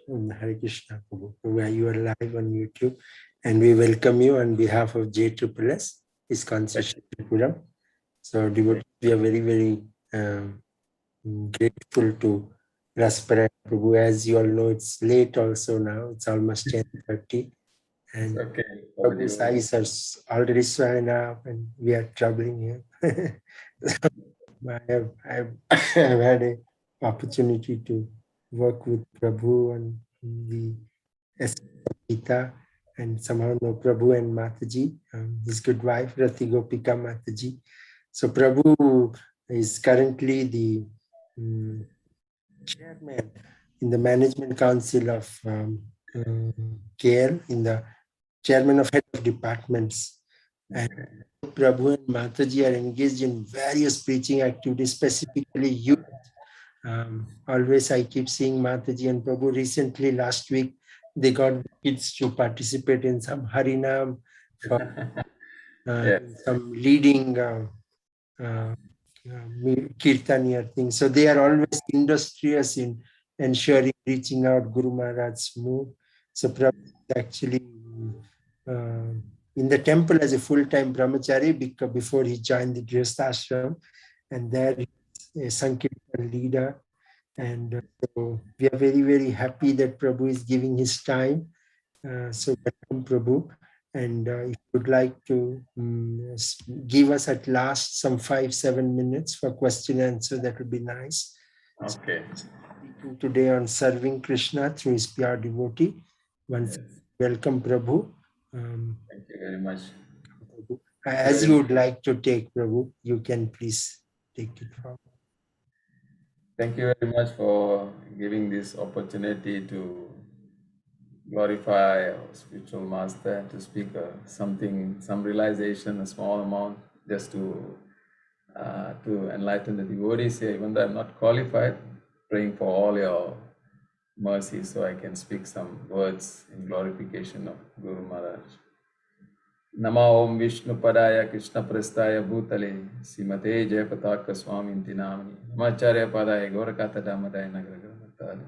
Hare Krishna, Prabhu. Prabhu, you are live on YouTube, and we welcome you on behalf of JSSS, Iskcon Seshadripuram. So, devotees, we are very, very grateful to Rasa Parayana, Prabhu. As you all know, it's late also now. It's almost 10:30. And Prabhu's eyes are already swollen up, and we are troubling him. I've had an opportunity to work with Prabhu on the Gita, and somehow know Prabhu and Mataji, his good wife, Rati Gopika Mataji. So Prabhu is currently the chairman in the management council of KL, in the chairman of head of departments. And Prabhu and Mataji are engaged in various preaching activities, specifically youth. Always I keep seeing Mataji and Prabhu. Recently, last week, they got kids to participate in some Harinam, some leading Kirtaniya things. So they are always industrious in ensuring reaching out Guru Maharaj's mood. So Prabhu is actually in the temple as a full-time brahmachari before he joined the Grihastha ashram, and there he is a Sankirtan leader. And so we are very, very happy that Prabhu is giving his time. So welcome, Prabhu. And if you would like to give us at last some 5-7 minutes for question and answer, that would be nice. Okay. So, speaking today on serving Krishna through his pure devotee. Once welcome, Prabhu. Thank you very much. Prabhu. As you would like to take, Prabhu, you can please take it forward. Thank you very much for giving this opportunity to glorify our spiritual master and to speak some realization, a small amount, just to enlighten the devotees here. Even though I'm not qualified, praying for all your mercy so I can speak some words in glorification of Guru Maharaj. Nama Om Vishnu Padaya Krishna Prasthaya Bhutale Simate Jayapataka Swami Namani Namacharya Padaya Gorakata Damadaya Nagaragamatali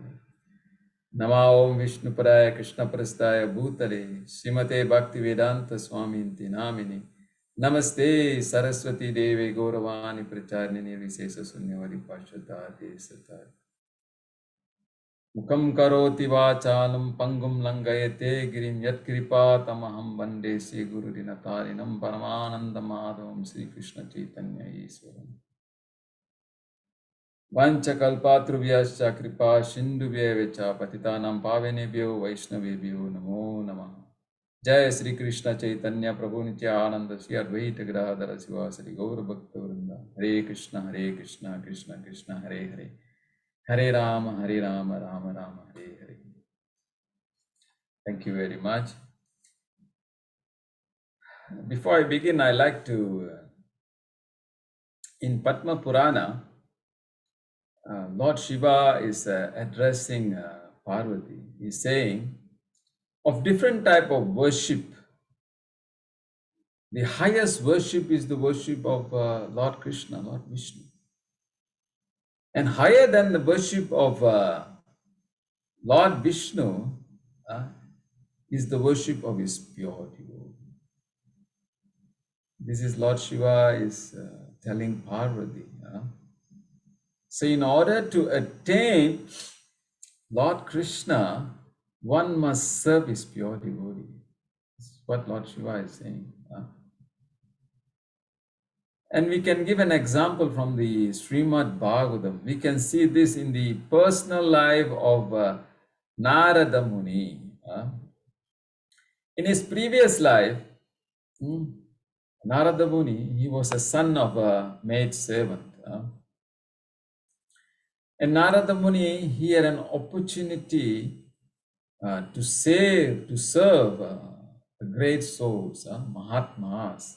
Nama Om Vishnu Padaya Krishna Prasthaya Bhutale Simate Bhakti Vedanta Swami Namini Namaste Saraswati Devi Gauravani Pracharnini Visesa Sunyavadi Pashadati Satar Mukam karoti vachalam pangum langayate girim yat kripa tamaham vande se guru dinatarinam paramananda madhavam Sri Krishna Chaitanya Iswaram. Vancha kalpatrubhyascha kripa sindhubhyevacha patitanam pavenebhyo vaishnavebhyo namo namah. Jai Sri Krishna Chaitanya Prabhu Nityananda Sri Advaita Gadadhara Sivasari Gaura Bhakta Vrinda. Hare Krishna Krishna Krishna Hare Hare. Hare Rama, Rama Rama, Hare Hare. Thank you very much. Before I begin, I like to, in Padma Purana, Lord Shiva is addressing Parvati. He's saying, of different type of worship, the highest worship is the worship of Lord Krishna, Lord Vishnu. And higher than the worship of Lord Vishnu is the worship of his pure devotee. This is Lord Shiva is telling Parvati. So in order to attain Lord Krishna, one must serve his pure devotee. That's what Lord Shiva is saying. And we can give an example from the Srimad Bhagavatam. We can see this in the personal life of Narada Muni. In his previous life, Narada Muni, he was a son of a maid servant. And Narada Muni, he had an opportunity to serve the great souls, Mahatmas.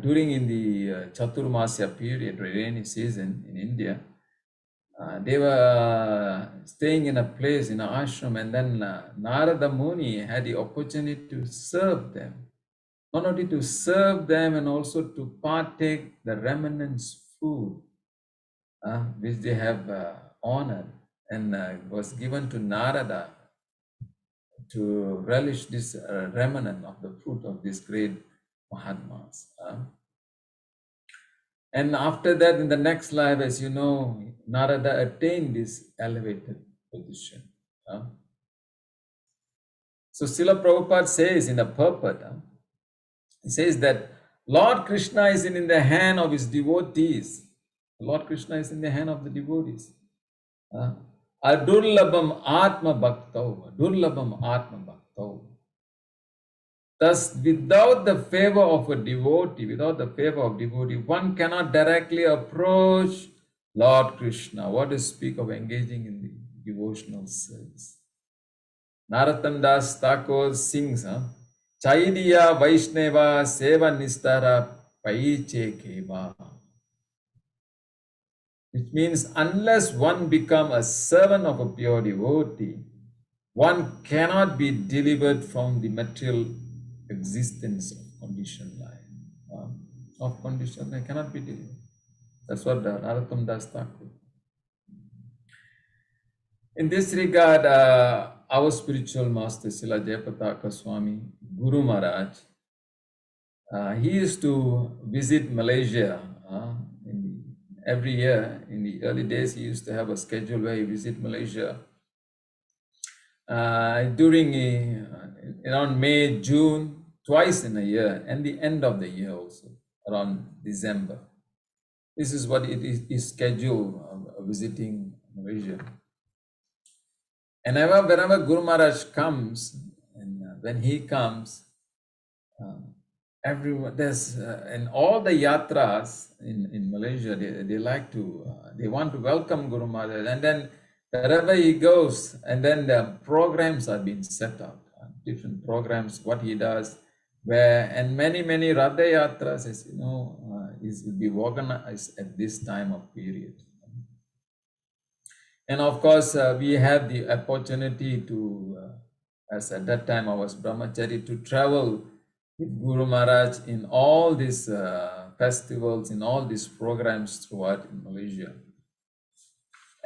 During in the Chaturmasya period, rainy season in India, they were staying in a place, in an ashram, and then Narada Muni had the opportunity to serve them. Not only to serve them, and also to partake the remnants food, which they have honored and was given to Narada to relish this remnant of the fruit of these great Mahatmas. And after that, in the next life, as you know, Narada attained this elevated position. So Srila Prabhupada says in the purport, he says that Lord Krishna is in the hand of his devotees. Lord Krishna is in the hand of the devotees. Adurlabham Atma Bhaktau. Adurlabham Atma Bhaktau. Thus, without the favor of a devotee, one cannot directly approach Lord Krishna. What to speak of engaging in the devotional service? Narottam Das Thakur sings, Chaidiya Vaishnava Seva Nistara Paiche Keva. Which means unless one become a servant of a pure devotee, one cannot be delivered from the material existence of conditioned life. Of conditioned life cannot be delivered. That's what Narottam Das Thakur. In this regard, our spiritual master, Srila Jayapataka Swami, Guru Maharaj, he used to visit Malaysia every year. In the early days, he used to have a schedule where he visit Malaysia during around May, June, twice in a year, and the end of the year also, around December. This is what it is his schedule of visiting Malaysia. And whenever Guru Maharaj comes, and when he comes, everyone there's in all the yatras in Malaysia, they like to they want to welcome Guru Maharaj, and then wherever he goes, and then the programs are being set up, different programs, what he does, where and many Radha Yatras, as you know, will be organized at this time of period. And of course, we had the opportunity to, as at that time I was brahmachari, to travel with Guru Maharaj in all these festivals, in all these programs throughout in Malaysia.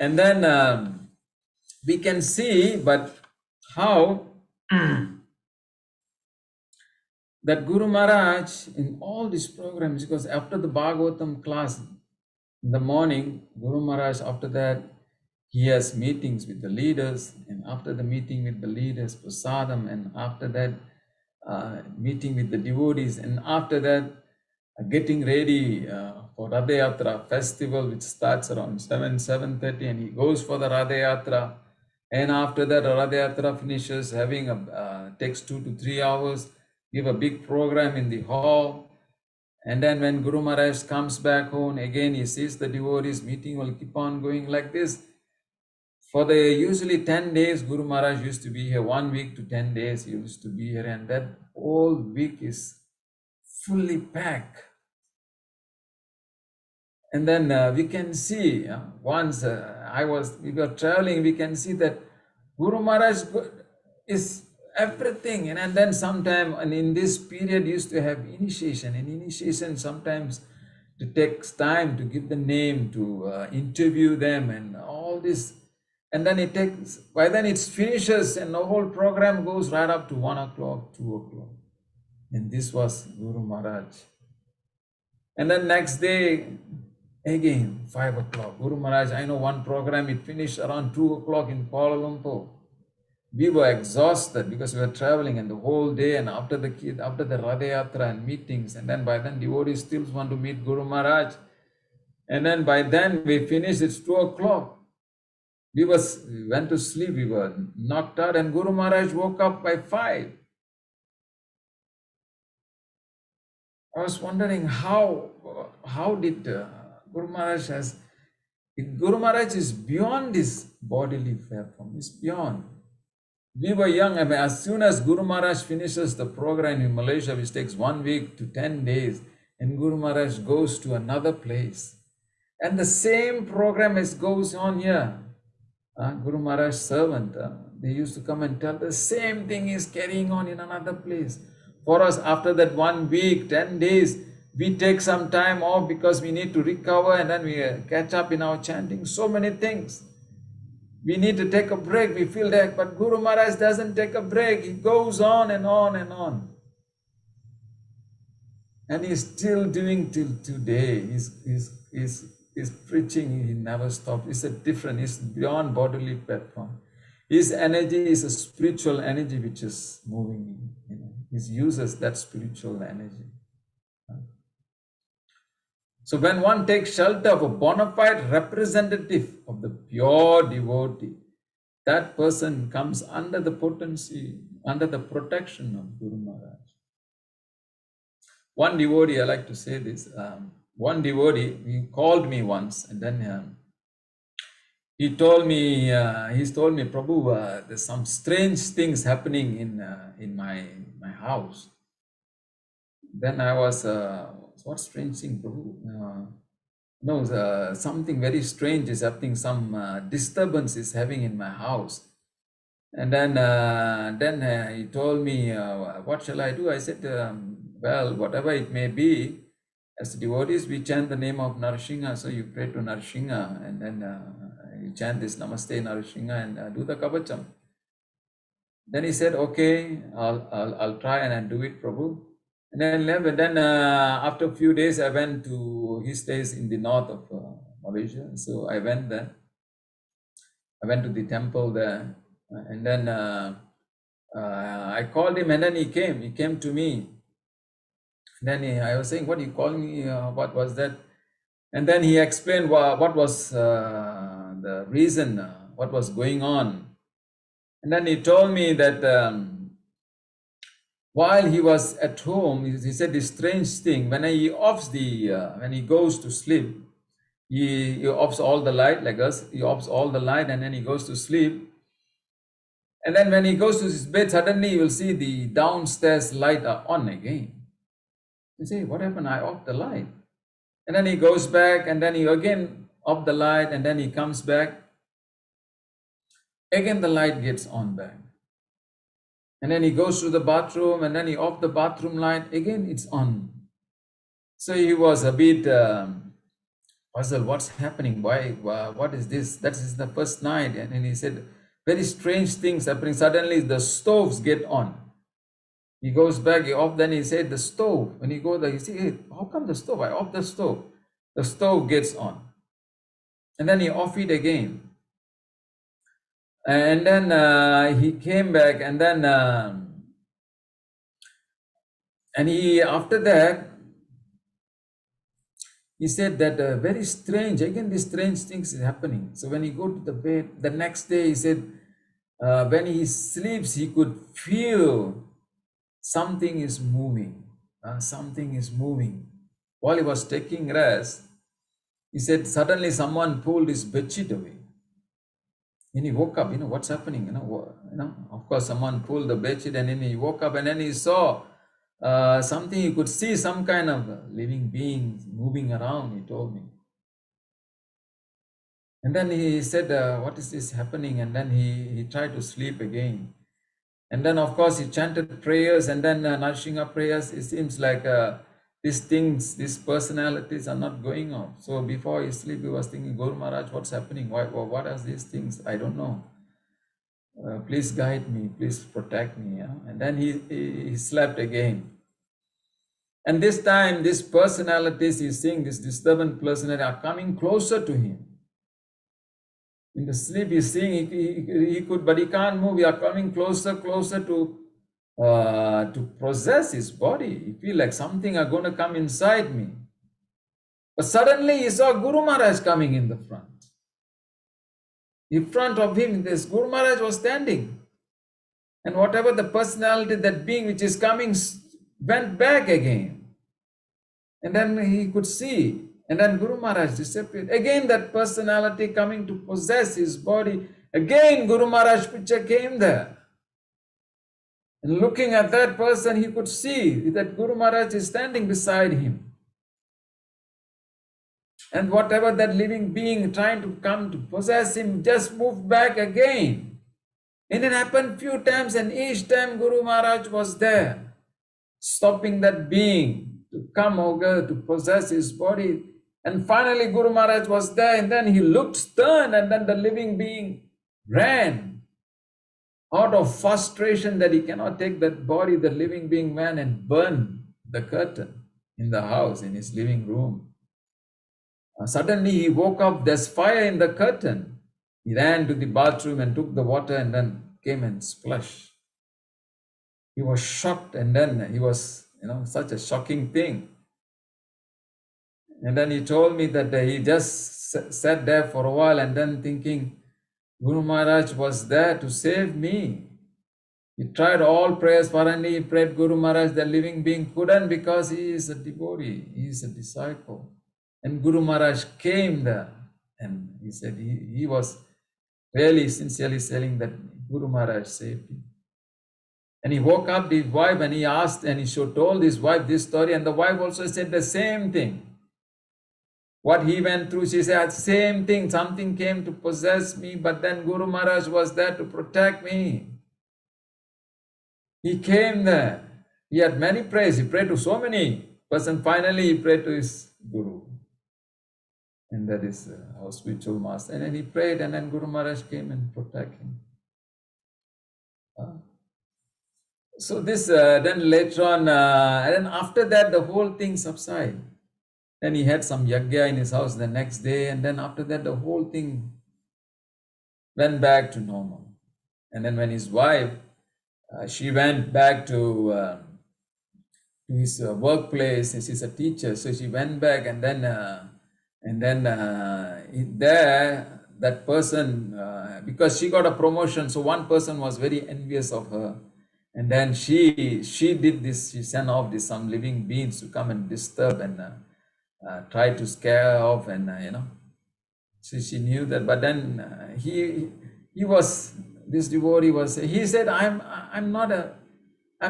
And then we can see, but how that Guru Maharaj in all these programs, because after the Bhagavatam class in the morning, Guru Maharaj, after that, he has meetings with the leaders, and after the meeting with the leaders, prasadam, and after that, meeting with the devotees, and after that, getting ready for Radha Yatra festival, which starts around 7:30, and he goes for the Radha Yatra. And after that, Radha Yatra finishes, having takes 2 to 3 hours, give a big program in the hall. And then when Guru Maharaj comes back home, again he sees the devotees, meeting will keep on going like this. For the usually 10 days, Guru Maharaj used to be here, 1 week to 10 days he used to be here, and that whole week is fully packed. And then we can see, once we were traveling, we can see that Guru Maharaj is everything. And then sometime, and in this period used to have initiation, and initiation sometimes it takes time to give the name, to interview them and all this. And then it takes, by then it finishes and the whole program goes right up to 1 o'clock, 2 o'clock. And this was Guru Maharaj. And then next day, again, 5 o'clock. Guru Maharaj, I know one program, it finished around 2 o'clock in Kuala Lumpur. We were exhausted because we were traveling and the whole day, and after the Radha Yatra and meetings, and then by then devotees still want to meet Guru Maharaj. And then by then we finished, it's 2 o'clock. We went to sleep, we were knocked out, and Guru Maharaj woke up by 5. I was wondering how did Guru Maharaj Guru Maharaj is beyond this bodily form, is beyond. We were young, I mean, as soon as Guru Maharaj finishes the program in Malaysia, which takes 1 week to 10 days, and Guru Maharaj goes to another place. And the same program goes on here. Guru Maharaj's servant, they used to come and tell the same thing is carrying on in another place. For us, after that 1 week, 10 days, we take some time off because we need to recover, and then we catch up in our chanting, so many things. We need to take a break. We feel that, but Guru Maharaj doesn't take a break. He goes on and on and on. And he's still doing till today. He's preaching, he never stops. It's a different, it's beyond bodily platform. His energy is a spiritual energy which is moving. He uses that spiritual energy. So when one takes shelter of a bona fide representative of the pure devotee, that person comes under the potency, under the protection of Guru Maharaj. One devotee, I like to say this, one devotee, he called me once and then he told me, Prabhu, there's some strange things happening in my house. Then I was, what strange thing, Prabhu? No, something very strange is happening, some disturbance is having in my house. And then he told me, what shall I do? I said, well, whatever it may be, as devotees, we chant the name of Narasingha. So you pray to Narasingha and then you chant this Namaste Narasingha and do the Kavacham. Then he said, okay, I'll try and I'll do it, Prabhu. And then after a few days, I went to, he stays in the north of Malaysia. So I went there. I went to the temple there. And then I called him and then he came to me. And then I was saying, what are you calling me? What was that? And then he explained what was the reason, what was going on. And then he told me that while he was at home, he said this strange thing, when he when he goes to sleep, he offs all the light like us, he offs all the light and then he goes to sleep. And then when he goes to his bed, suddenly you will see the downstairs light are on again. You say, what happened? I off the light. And then he goes back and then he again off the light and then he comes back. Again the light gets on back. And then he goes to the bathroom and then he off the bathroom light. Again it's on. So he was a bit puzzled. What's happening? Why? What is this? That is the first night. And then he said, very strange things happening. Suddenly the stoves get on. He goes back, he off, then he said, the stove. When he goes there, you see, hey, how come the stove? I off the stove. The stove gets on. And then he off it again. And then he came back and then, and he, after that, he said that very strange, again, these strange things is happening. So when he go to the bed, the next day, he said, when he sleeps, he could feel something is moving. Something is moving. While he was taking rest, he said, suddenly someone pulled his bedsheet away. And he woke up, what's happening? Of course, someone pulled the bedsheet and then he woke up and then he saw something. He could see some kind of living being moving around, he told me. And then he said, what is this happening? And then he tried to sleep again. And then, of course, he chanted prayers and then Narasingha prayers. It seems like these things, these personalities are not going off. So before he sleep, he was thinking, Guru Maharaj, what's happening? What are these things? I don't know. Please guide me. Please protect me. Yeah? And then he slept again. And this time, these personalities he's seeing, this disturbance personality are coming closer to him. In the sleep, he's seeing he could, but he can't move. We are coming closer to possess his body. He feel like something are going to come inside me. But suddenly he saw Guru Maharaj coming in the front. In front of him, this Guru Maharaj was standing. And whatever the personality, that being which is coming, went back again. And then he could see. And then Guru Maharaj disappeared. Again that personality coming to possess his body. Again Guru Maharaj picture came there. And looking at that person, he could see that Guru Maharaj is standing beside him. And whatever that living being trying to come to possess him just moved back again. And it happened few times and each time Guru Maharaj was there, stopping that being to come over to possess his body. And finally Guru Maharaj was there and then he looked stern and then the living being ran out of frustration that he cannot take that body, the living being man, and burn the curtain in the house, in his living room. Suddenly he woke up, there's fire in the curtain. He ran to the bathroom and took the water and then came and splashed. He was shocked, and then he was, such a shocking thing. And then he told me that he just sat there for a while and then thinking, Guru Maharaj was there to save me. He tried all prayers, finally he prayed Guru Maharaj, the living being, couldn't, because he is a devotee, he is a disciple. And Guru Maharaj came there, and he said he was really sincerely saying that Guru Maharaj saved him. And he woke up his wife and he asked, and he told his wife this story, and the wife also said the same thing. What he went through, she said, same thing, something came to possess me, but then Guru Maharaj was there to protect me. He came there. He had many prayers. He prayed to so many persons. Finally, he prayed to his Guru. And that is our spiritual master. And then he prayed, and then Guru Maharaj came and protected him. So this, then later on, and then after that, the whole thing subsided. Then he had some yagya in his house the next day, and then after that, the whole thing went back to normal. And then when his wife, she went back to his workplace, and she's a teacher, so she went back, and then there, that person, because she got a promotion, so one person was very envious of her. And then she did this, she sent off some living beings to come and disturb and try to scare her off, and so she knew that. But then he was, this devotee was, he said, I'm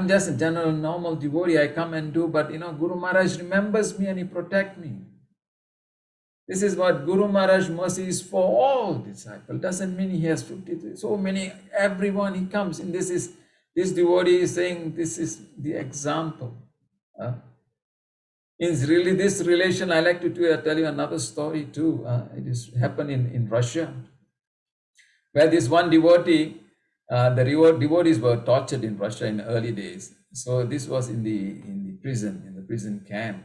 just a general normal devotee, I come and do, but Guru Maharaj remembers me and he protects me. This is what Guru Maharaj mercy is for all disciples. Doesn't mean he has 53, so many, everyone he comes in. This devotee is saying this is the example. It's really this relation. I like to tell you another story too. It is happened in Russia, where this one devotee, the devotees were tortured in Russia in the early days. So this was in the prison camp.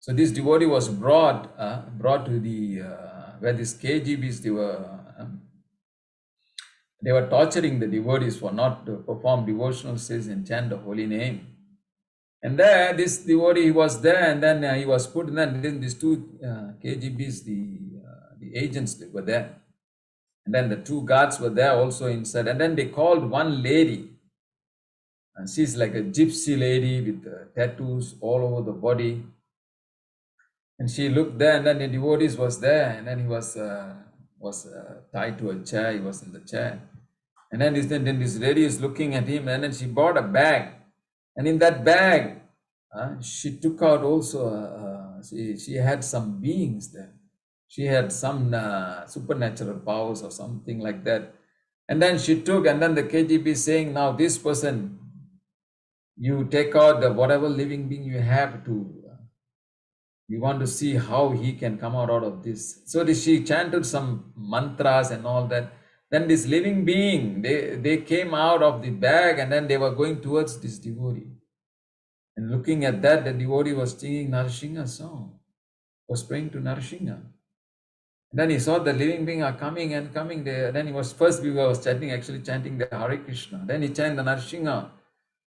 So this devotee was brought to the where these KGBs, they were torturing the devotees for not to perform devotional sales and chant the holy name. And there, this devotee was there, and then he was put. And then these two KGBs, the agents were there, and then the two guards were there also inside. And then they called one lady, and she's like a gypsy lady with tattoos all over the body. And she looked there, and then the devotees was there, and then he was tied to a chair. He was in the chair, and then this lady is looking at him, and then she brought a bag, and in that bag, she took out also. She had some beings there. She had some supernatural powers or something like that, and then she took, and then the KGB is saying, now this person, you take out whatever living being you have to. We want to see how he can come out of this. So she chanted some mantras and all that. Then this living being, they came out of the bag, and then they were going towards this devotee. And looking at that, the devotee was singing Narasingha song, was praying to Narasingha. And then he saw the living being are coming and coming there. Then he was chanting the Hare Krishna. Then he chanted the Narasingha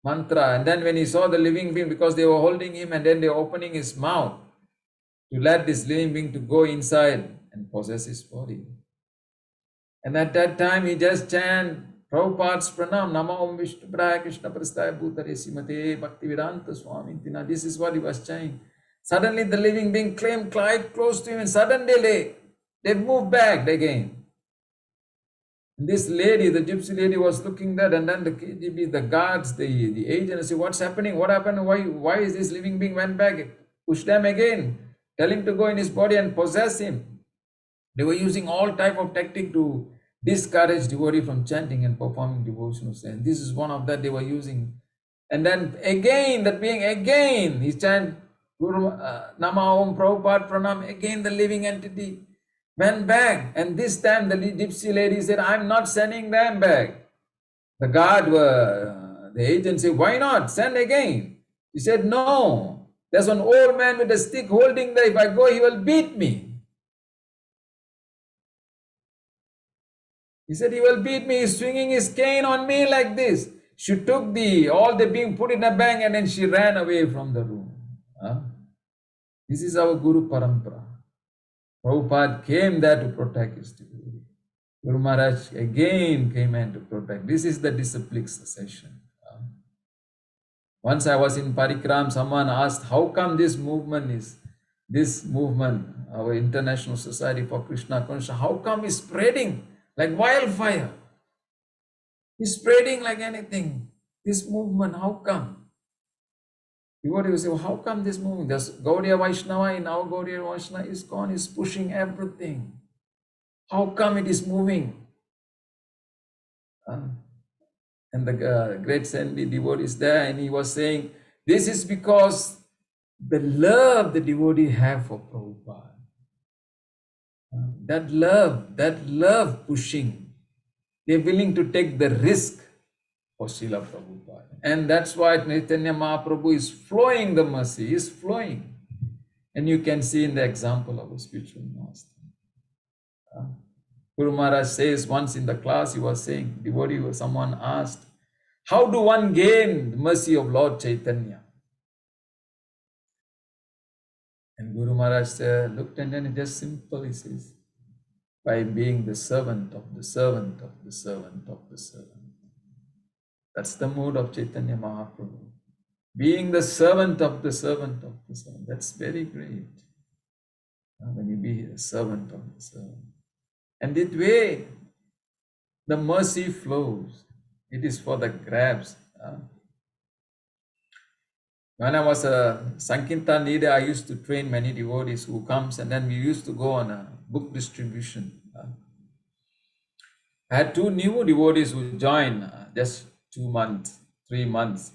mantra. And then when he saw the living being, because they were holding him, and then they were opening his mouth to let this living being to go inside and possess his body. And at that time, he just chanted Prabhupada's pranam, Nama Om Vishnu Praya Krishna Prastaya Bhutare Simate Bhaktivedanta Swami Tina. This is what he was chanting. Suddenly, the living being came quite close to him, and suddenly they moved back again. And this lady, the gypsy lady, was looking there, and then the KGB, the guards, the agents, say, what's happening? What happened? Why is this living being went back? Push them again. Tell him to go in his body and possess him. They were using all type of tactic to discourage devotee from chanting and performing devotional service. This is one of that they were using. And then again, that being again, he chanted Guru Nama Om Prabhupada Pranam, again the living entity. went back. And this time the gypsy lady said, I'm not sending them back. The guard, the agent said, why not? Send again. He said, no. There's an old man with a stick holding there. If I go, he will beat me. He said, he will beat me. He's swinging his cane on me like this. She took all the being put in a bag and then she ran away from the room. This is our Guru Parampara. Prabhupada came there to protect his devotee. Guru Maharaj again came in to protect. This is the disciplic succession. Once I was in Parikram, someone asked, how come this movement, our International Society for Krishna Consciousness, how come it's spreading like wildfire? It's spreading like anything. This movement, how come? Devotee will say, well, how come this movement? There's Gaudiya Vaishnava, in our Gaudiya Vaishnava, Iskcon is pushing everything. How come it is moving? And the great Saintly devotee is there, and he was saying, this is because the love the devotee have for Prabhupada. That love pushing. They're willing to take the risk for Srila Prabhupada. And that's why Chaitanya Mahaprabhu is flowing the mercy, is flowing. And you can see in the example of a spiritual master. Guru Maharaj says once in the class, he was saying, devotee, someone asked, how do one gain the mercy of Lord Chaitanya? And Guru Maharaj looked and then it just simple, he says, by being the servant of the servant of the servant of the servant. That's the mood of Chaitanya Mahaprabhu. Being the servant of the servant of the servant. That's very great. When you be a servant of the servant. And that way, the mercy flows. It is for the grabs. When I was a Sankirtan leader, I used to train many devotees who comes, and then we used to go on a book distribution. I had two new devotees who joined just 2 months, 3 months.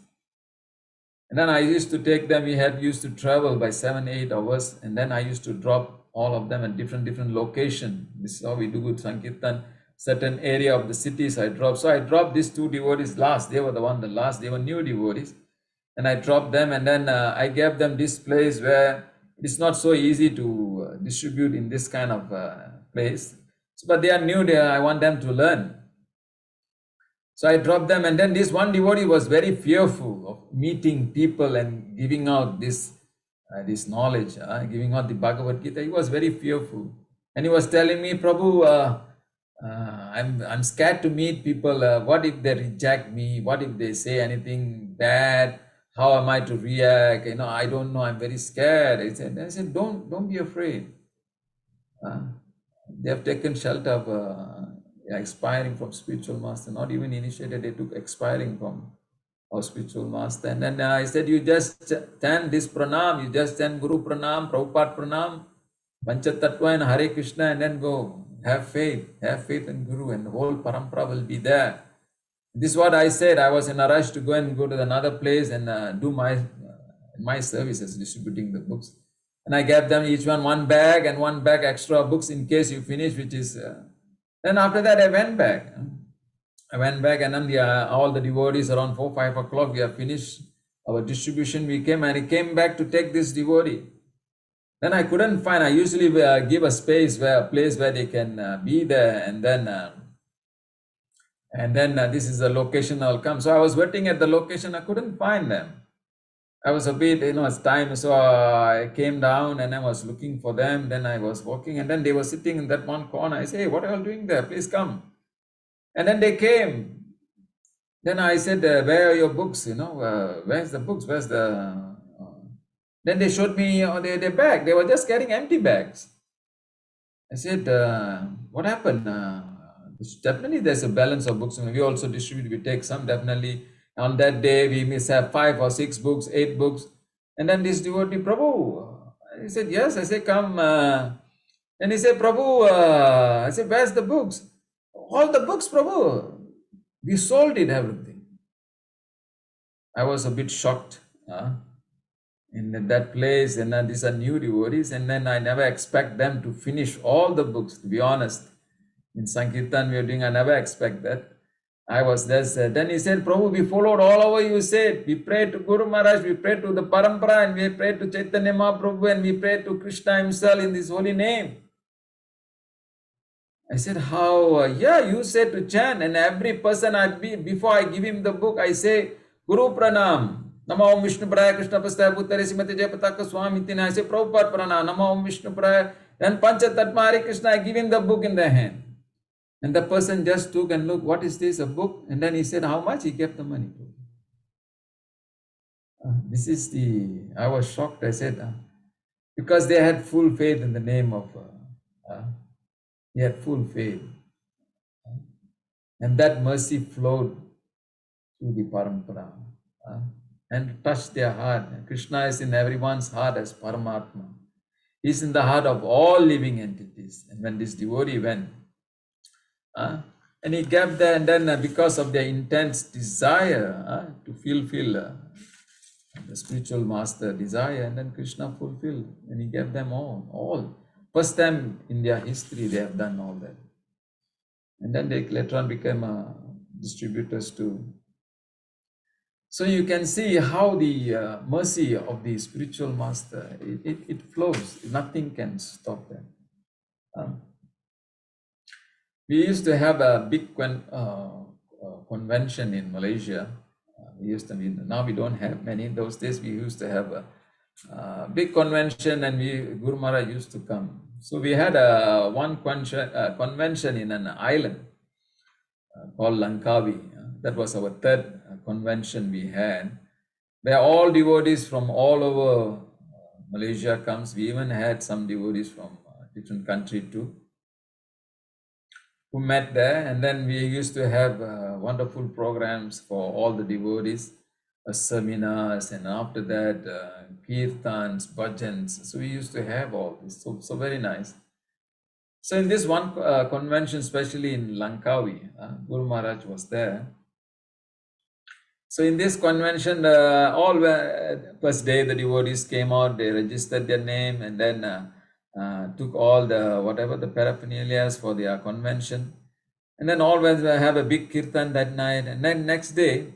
And then I used to take them, we had used to travel by 7-8 hours, and then I used to drop all of them at different location. This is how we do with Sankirtan. Certain area of the cities I dropped. So I dropped these two devotees last. They were the last. They were new devotees. And I dropped them, and then I gave them this place where it's not so easy to distribute in this kind of place. So, but they are new there. I want them to learn. So I dropped them, and then this one devotee was very fearful of meeting people and giving out this knowledge, giving out the Bhagavad Gita. He was very fearful. And he was telling me, Prabhu, I'm scared to meet people. What if they reject me? What if they say anything bad? How am I to react? I don't know. I'm very scared. I said, don't be afraid. They have taken shelter of expiring from spiritual master. Not even initiated. They took expiring from our spiritual master. And then I said, you just chant this pranam. You just chant Guru pranam, Prabhupada pranam, Panchatattva and Hare Krishna, and then go. Have faith in Guru, and the whole parampara will be there. This is what I said. I was in a rush to go to another place and do my services, distributing the books. And I gave them each one bag and one bag extra books in case you finish, which is... Then after that, I went back. And then all the devotees around 4-5 o'clock, we have finished our distribution. We came, and I came back to take this devotee. Then I couldn't find. I usually give a place where they can be there, and then this is the location I'll come. So I was waiting at the location. I couldn't find them. I was a bit, it's time. So I came down and I was looking for them. Then I was walking, and then they were sitting in that one corner. I said, hey, what are you doing there? Please come. And then they came. Then I said, where are your books? Where's the books? Where's the... Then they showed me their bag. They were just carrying empty bags. I said, what happened? Definitely there's a balance of books. We also distribute, we take some, definitely. On that day, we may have 5 or 6 books, 8 books. And then this devotee, Prabhu, he said, yes. I said, come. And he said, Prabhu, I said, where's the books? All the books, Prabhu. We sold it, everything. I was a bit shocked. in that place, and then these are new devotees, and then I never expect them to finish all the books, to be honest. In Sankirtan we are doing, I never expect that. I was there, then he said, Prabhu, we followed all over you said. We prayed to Guru Maharaj, we prayed to the Parampara, and we prayed to Chaitanya Mahaprabhu, and we prayed to Krishna himself in this holy name. I said, how? Yeah, you said to chant, and every person before I give him the book, I say, Guru Pranam. Namo Om Vishnu Paraya Krishna Pastaya Bhutare Simati Jayapataka Swami Tina. I say, Prabhupada Pranam. Namo Om Vishnu Paraya. Then Pancha Tatma Hare Krishna, I give him the book in the hand. And the person just took and looked, what is this, a book? And then he said, how much? He kept the money. This is I was shocked. I said, because they had full faith in the name of, he had full faith. And that mercy flowed through the Parampara and touched their heart. Krishna is in everyone's heart as Paramatma. He is in the heart of all living entities. And when this devotee went, and he gave there, and then because of their intense desire to fulfill the spiritual master desire, and then Krishna fulfilled, and he gave them all. First time in their history they have done all that. And then they later on became distributors too. So you can see how the mercy of the spiritual master, it flows. Nothing can stop them. We used to have a big convention in Malaysia. Now we don't have many. In those days we used to have a big convention, and Guru Maharaj used to come. So we had one convention in an island called Langkawi. That was our third convention we had, where all devotees from all over Malaysia comes. We even had some devotees from different country too, who met there. And then we used to have wonderful programs for all the devotees, seminars, and after that kirtans, bhajans. So we used to have all this, so very nice. So in this one convention, especially in Langkawi, Guru Maharaj was there. So in this convention, first day the devotees came out, they registered their name, and then took all the paraphernalia for their convention. And then always have a big kirtan that night. And then next day,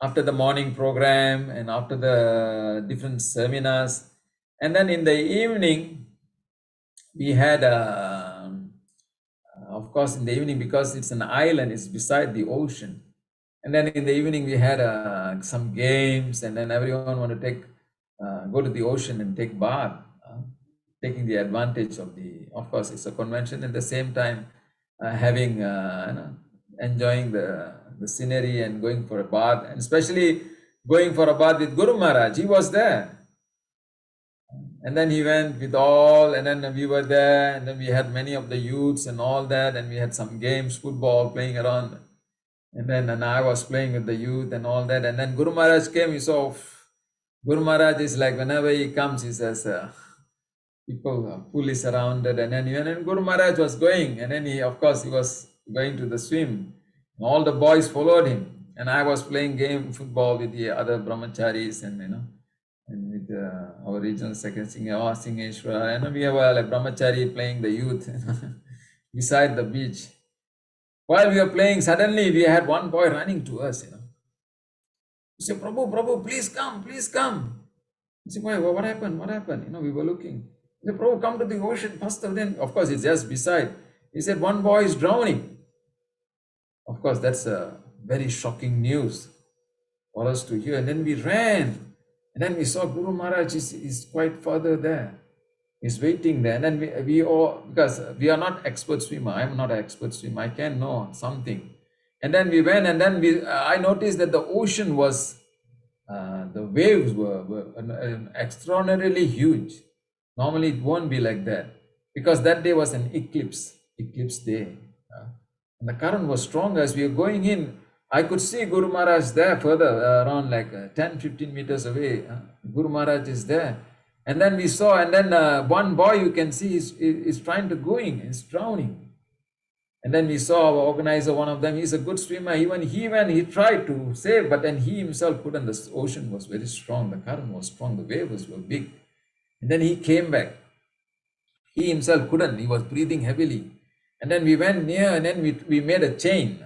after the morning program and after the different seminars, and then in the evening, we had, of course, in the evening, because it's an island, it's beside the ocean. And then in the evening, we had some games, and then everyone wanted to go to the ocean and take bath, taking the advantage of course, it's a convention, at the same time, having, enjoying the scenery and going for a bath, and especially going for a bath with Guru Maharaj. He was there. And then he went with all, and then we were there, and then we had many of the youths and all that, and we had some games, football, playing around. And I was playing with the youth and all that. And then Guru Maharaj came. We saw Guru Maharaj is like, whenever he comes, he says, people fully surrounded. And then Guru Maharaj was going, and then he was going to the swim. And all the boys followed him. And I was playing football with the other brahmacharis, and and with our regional secretary, Singeshwara. And we have like brahmachari playing the youth beside the beach. While we were playing, suddenly we had one boy running to us, He said, Prabhu, please come, please come. He said, what happened? What happened? We were looking. He said, Prabhu, come to the ocean faster. Then, of course, it's just beside. He said, one boy is drowning. Of course, that's a very shocking news for us to hear. And then we ran. And then we saw Guru Maharaj is quite further there. He's waiting there. And then we all, because we are not expert swimmer. I'm not an expert swimmer. I can know something. And then we went, and then I noticed that the ocean was, the waves were extraordinarily huge. Normally it won't be like that, because that day was an eclipse day. And the current was strong. As we were going in, I could see Guru Maharaj there further, around like 10-15 meters away. Guru Maharaj is there. And then we saw, and then one boy you can see is trying to he's drowning. And then we saw our organizer, one of them, he's a good swimmer. Even he tried to save, but then he himself couldn't. The ocean was very strong, the current was strong, the waves were big. And then he came back. He himself couldn't, he was breathing heavily. And then we went near, and then we made a chain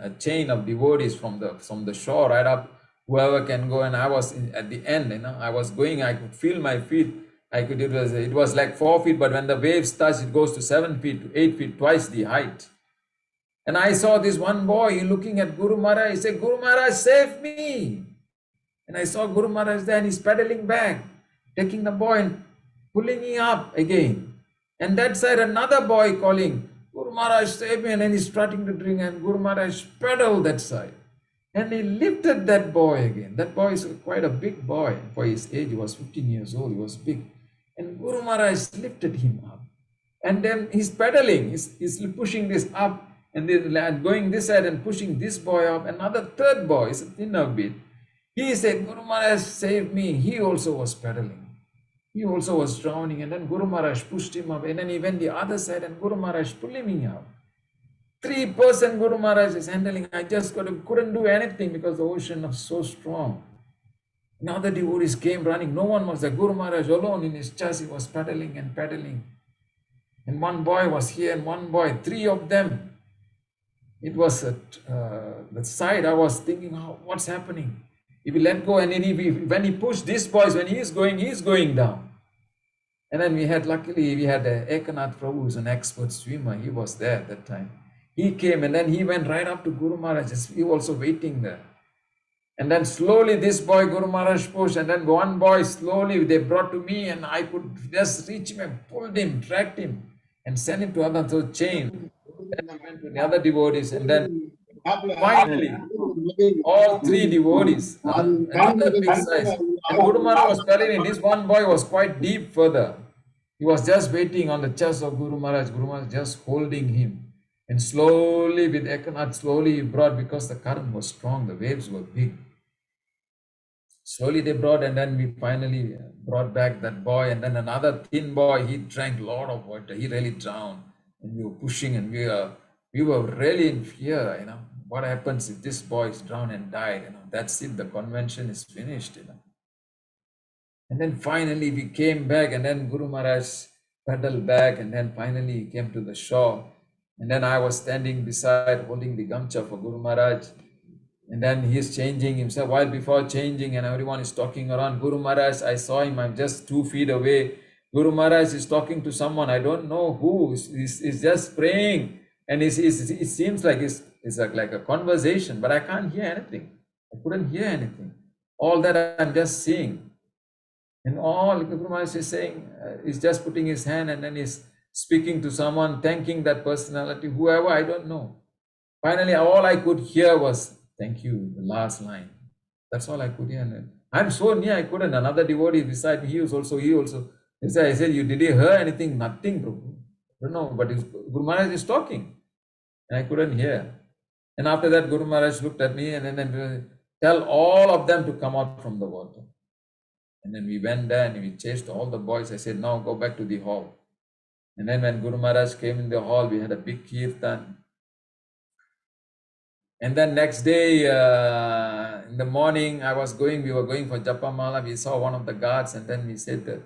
of devotees from the shore right up, whoever can go. And I was at the end, I was going, I could feel my feet. It was like 4 feet, but when the waves touch, it goes to 7 feet, to 8 feet, twice the height. And I saw this one boy looking at Guru Maharaj. He said, Guru Maharaj, save me. And I saw Guru Maharaj there, and he's paddling back, taking the boy and pulling him up again. And that side, another boy calling, Guru Maharaj, save me. And then he's starting to drink, and Guru Maharaj paddled that side. And he lifted that boy again. That boy is quite a big boy. For his age, he was 15 years old, he was big. And Guru Maharaj lifted him up. And then he's paddling, he's pushing this up, and then going this side and pushing this boy up. Another third boy is a thinner bit. He said, Guru Maharaj, save me. He also was paddling. He also was drowning. And then Guru Maharaj pushed him up. And then he went the other side, and Guru Maharaj pulled him up. 3% Guru Maharaj is handling. I just couldn't do anything because the ocean was so strong. Now the devotees came running. No one was there. Guru Maharaj alone in his chest, he was paddling and paddling. And one boy was here, and one boy, 3 of them. It was the side. I was thinking, what's happening? If we let go, and then when he pushed these boys, when he's going down. And then luckily we had Ekanath Prabhu, who's an expert swimmer. He was there at that time. He came, and then he went right up to Guru Maharaj. He was also waiting there. And then slowly this boy, Guru Maharaj pushed, and then one boy slowly they brought to me, and I could just reach him and pulled him, dragged him, and sent him to another chain. Then we went to the other devotees, and then finally, all 3 devotees, another big size. And Guru Maharaj was telling me, this one boy was quite deep further. He was just waiting on the chest of Guru Maharaj. Guru Maharaj just holding him. And slowly, with Ekanath, slowly he brought, because the current was strong, the waves were big. Slowly they brought, and then we finally brought back that boy. And then another thin boy, he drank a lot of water. He really drowned. And we were pushing, and we were really in fear, what happens if this boy is drowned and died? That's it, the convention is finished, And then finally we came back, and then Guru Maharaj paddled back, and then finally he came to the shore. And then I was standing beside, holding the gamcha for Guru Maharaj. And then he's changing himself. While before changing, and everyone is talking around, Guru Maharaj, I saw him, I'm just 2 feet away. Guru Maharaj is talking to someone, I don't know who, he's just praying. And it seems like it's like a conversation, but I can't hear anything. I couldn't hear anything. All that I'm just seeing. And all Guru Maharaj is saying, he's just putting his hand, and then he's speaking to someone, thanking that personality, whoever, I don't know. Finally, all I could hear was, thank you, the last line. That's all I could hear. And I'm so near, I couldn't. Another devotee beside me, he also. I said, you did you hear anything? Nothing, Prabhu. I don't know, but Guru Maharaj is talking. And I couldn't hear. And after that, Guru Maharaj looked at me, and then tell all of them to come out from the water. And then we went there, and we chased all the boys. I said, now go back to the hall. And then when Guru Maharaj came in the hall, we had a big kirtan. And then next day, in the morning, we were going for Japamala. We saw one of the guards, and then we said that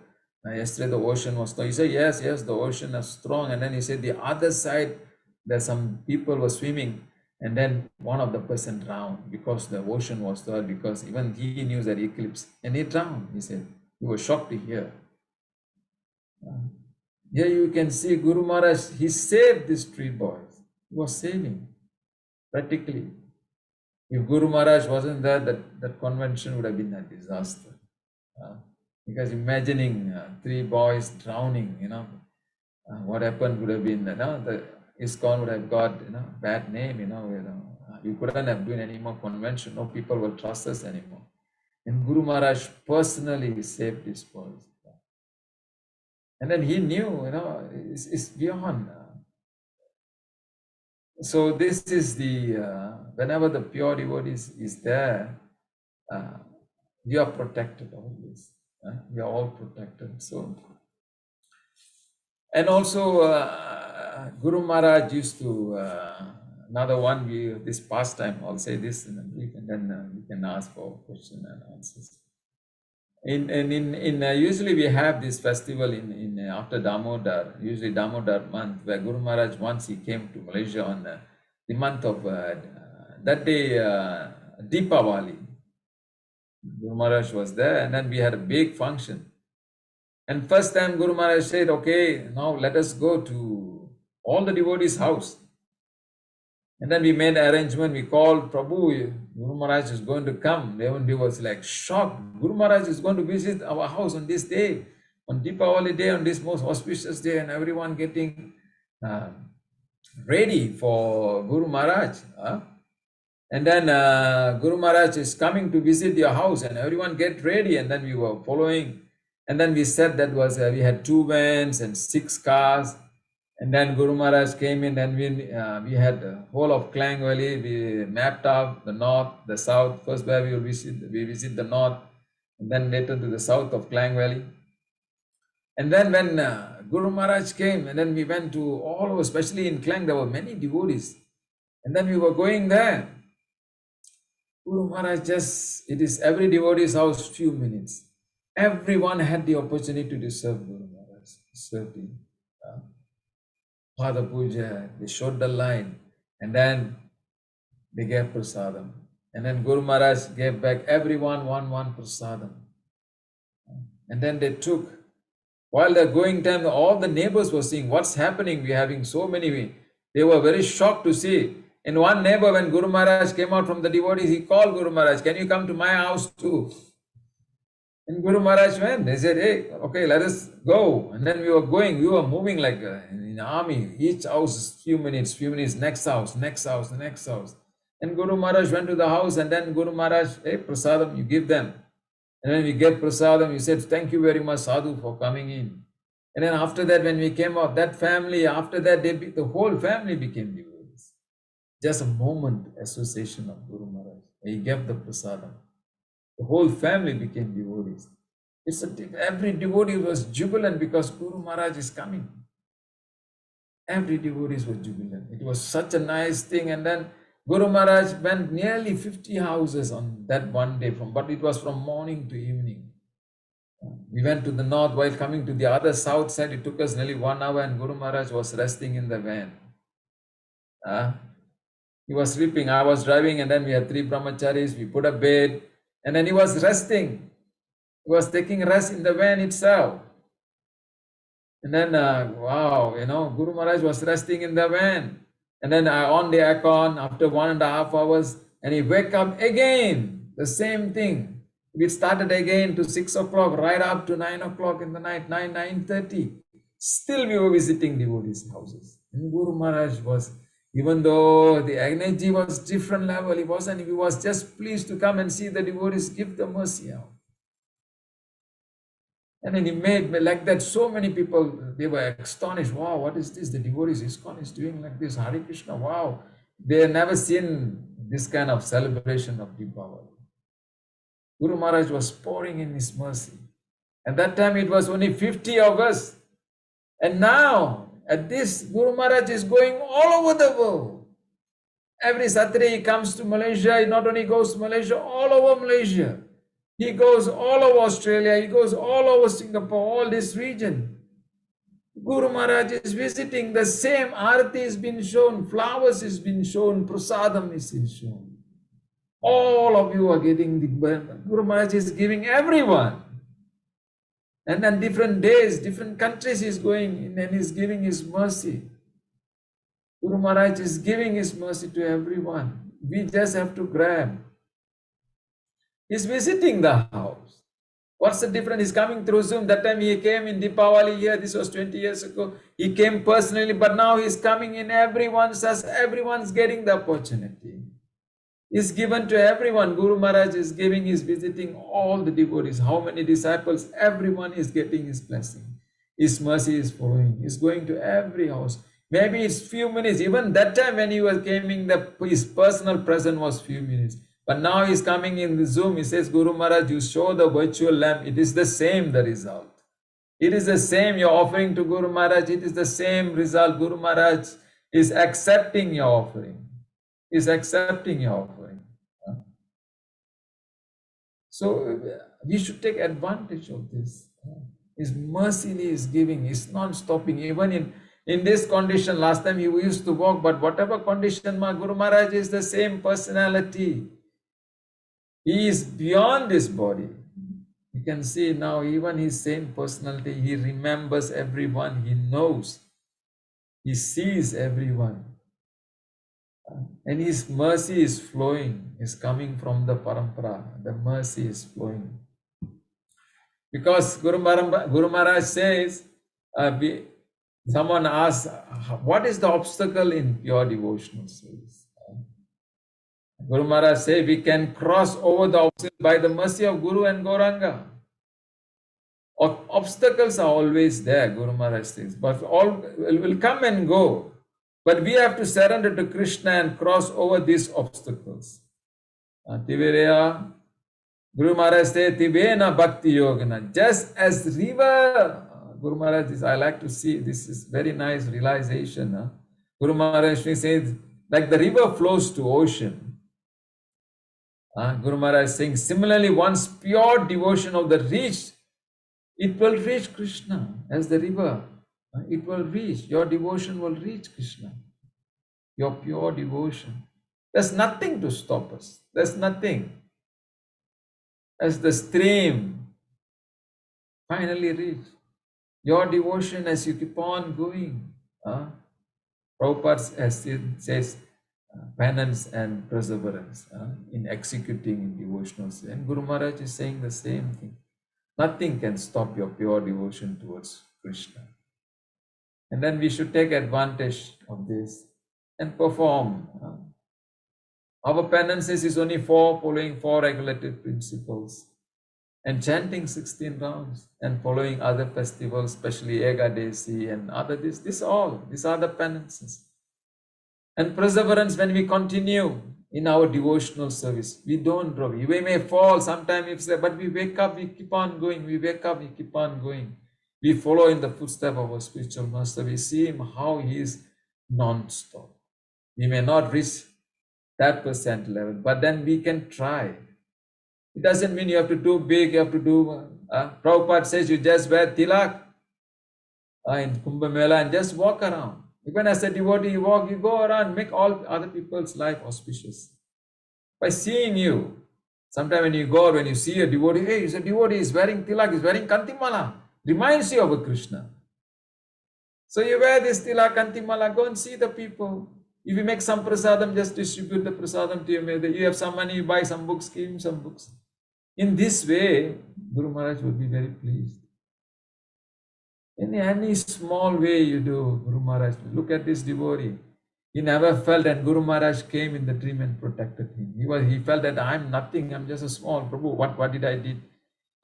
yesterday the ocean was strong. He said, yes, the ocean is strong. And then he said, the other side, there's some people were swimming, and then one of the person drowned because the ocean was stirred, because even he knew that eclipse, and he drowned, he said. He was shocked to hear. Here you can see Guru Maharaj, he saved these 3 boys. He was saving. Practically, if Guru Maharaj wasn't there, that convention would have been a disaster. Because imagining 3 boys drowning, what happened would have been, the Iskcon would have got, bad name, we couldn't have done any more convention. No people will trust us anymore. And Guru Maharaj personally saved these boys. And then he knew, it's beyond. So this is the, whenever the pure devotees is there, you are protected always. We are all protected. So, and also Guru Maharaj used to another one, this pastime, I'll say this in a brief, and then we can ask for question and answers. Usually we have this festival in after Damodar, usually Damodar month, where Guru Maharaj, once he came to Malaysia on the month of that day, Deepavali. Guru Maharaj was there, and then we had a big function. And first time Guru Maharaj said, okay, now let us go to all the devotees' house. And then we made an arrangement, we called Prabhu, Guru Maharaj is going to come. Devotee was like shocked. Guru Maharaj is going to visit our house on this day, on Deepavali day, on this most auspicious day, and everyone getting ready for Guru Maharaj. And then Guru Maharaj is coming to visit your house, and everyone get ready. And then we were following. And then we said that was, we had 2 vans and 6 cars. And then Guru Maharaj came in, and we had the whole of Klang Valley. We mapped out the north, the south. First where we visit the north, and then later to the south of Klang Valley. And then when Guru Maharaj came, and then we went to all over, especially in Klang, there were many devotees. And then we were going there. Guru Maharaj it is every devotee's house, few minutes. Everyone had the opportunity to serve Guru Maharaj, serve him. Father Puja, they showed the line, and then they gave prasadam. And then Guru Maharaj gave back everyone one prasadam. And then they took, while they're going time, all the neighbors were seeing what's happening. We're having so many. They were very shocked to see. And one neighbor, when Guru Maharaj came out from the devotees, he called Guru Maharaj, can you come to my house too? And Guru Maharaj went. They said, hey, okay, let us go. And then we were moving like in an army. Each house is few minutes, next house. And Guru Maharaj went to the house, and then Guru Maharaj, hey, prasadam, you give them. And when we get prasadam, he said, thank you very much, sadhu, for coming in. And then after that, when we came out, that family, after that, the whole family became devotees. Just a moment association of Guru Maharaj. He gave the prasadam. The whole family became devotees. Every devotee was jubilant because Guru Maharaj is coming. Every devotee was jubilant. It was such a nice thing. And then Guru Maharaj went nearly 50 houses on that one day, but it was from morning to evening. We went to the north. While coming to the other south side, it took us nearly 1 hour, and Guru Maharaj was resting in the van. He was sleeping. I was driving, and then we had 3 brahmacharis. We put a bed. And then he was resting. He was taking rest in the van itself. And then, Guru Maharaj was resting in the van. And then I on the aircon after 1.5 hours, and he wake up again. The same thing. We started again to 6 o'clock, right up to 9 o'clock in the night, 9:30. Still we were visiting devotees' houses. And Guru Maharaj was, even though the energy was different level, he was just pleased to come and see the devotees give the mercy out. And then he made like that, so many people, they were astonished. Wow, what is this? The devotees, Iskcon is doing like this. Hare Krishna, wow. They had never seen this kind of celebration of Deepavali. Guru Maharaj was pouring in his mercy. At that time, it was only 50 of us. And now, at this, Guru Maharaj is going all over the world. Every Saturday he comes to Malaysia. He not only goes to Malaysia, all over Malaysia. He goes all over Australia. He goes all over Singapore, all this region. Guru Maharaj is visiting. The same arati has been shown, flowers has been shown, prasadam is shown. All of you are getting the Guru Maharaj is giving everyone. And then different days, different countries he's going in, and he's giving his mercy. Guru Maharaj is giving his mercy to everyone. We just have to grab. He's visiting the house. What's the difference? He's coming through Zoom. That time he came in Deepavali here. This was 20 years ago. He came personally, but now he's coming in. Everyone's getting the opportunity. Is given to everyone. Guru Maharaj is giving, is visiting all the devotees. How many disciples? Everyone is getting his blessing. His mercy is following. He's going to every house. Maybe it's few minutes. Even that time when he was coming, his personal presence was few minutes. But now he's coming in the Zoom. He says, Guru Maharaj, you show the virtual lamp. It is the same, the result. It is the same. You're offering to Guru Maharaj. It is the same result. Guru Maharaj is accepting your offering. He's accepting your offering. So we should take advantage of this. His mercy He is giving, He's not stopping. Even in this condition, last time He used to walk, but whatever condition, Guru Maharaj is the same personality. He is beyond this body. You can see now, even His same personality, He remembers everyone, He knows, He sees everyone. And His mercy is flowing, is coming from the parampara. The mercy is flowing. Because Guru Maharaj says, someone asks, what is the obstacle in pure devotional service? Guru Maharaj says, we can cross over the obstacle by the mercy of Guru and Gauranga. Obstacles are always there, Guru Maharaj says, but all will come and go. But we have to surrender to Krishna and cross over these obstacles. Tivireya, Guru Maharaj says, Tibena Bhakti Yogana. Just as river, Guru Maharaj, I like to see, this is very nice realization. Guru Maharaj says, like the river flows to ocean. Guru Maharaj is saying, similarly, once pure devotion of the reach, it will reach Krishna as the river. It will reach, your devotion will reach Krishna. Your pure devotion. There's nothing to stop us. There's nothing. As the stream finally reach, your devotion as you keep on going. Prabhupada says penance and perseverance in executing in devotional service. And Guru Maharaj is saying the same thing. Nothing can stop your pure devotion towards Krishna. And then we should take advantage of this and perform. Our penances is only following 4 regulated principles and chanting 16 rounds and following other festivals, especially Ekadesi and other these are the penances. And perseverance, when we continue in our devotional service, we don't drop. We may fall sometimes, but we wake up, we keep on going. We wake up, we keep on going. We follow in the footsteps of our spiritual master. We see him how he is non-stop. We may not reach that percent level, but then we can try. It doesn't mean you have to do big, you have to do, Prabhupada says you just wear tilak in Kumbh Mela and just walk around. Even as a devotee, you walk, you go around, make all other people's life auspicious. By seeing you, sometimes when you go, when you see a devotee, hey, he's a devotee, he's wearing tilak, he's wearing kantimala, reminds you of a Krishna. So you wear this tilak, kantimala, go and see the people. If you make some prasadam, just distribute the prasadam to you. You have some money, you buy some books, give him some books. In this way, Guru Maharaj would be very pleased. In any small way you do, Guru Maharaj, look at this devotee. He never felt, and Guru Maharaj came in the dream and protected him. He felt that I'm nothing, I'm just a small Prabhu. What did I did?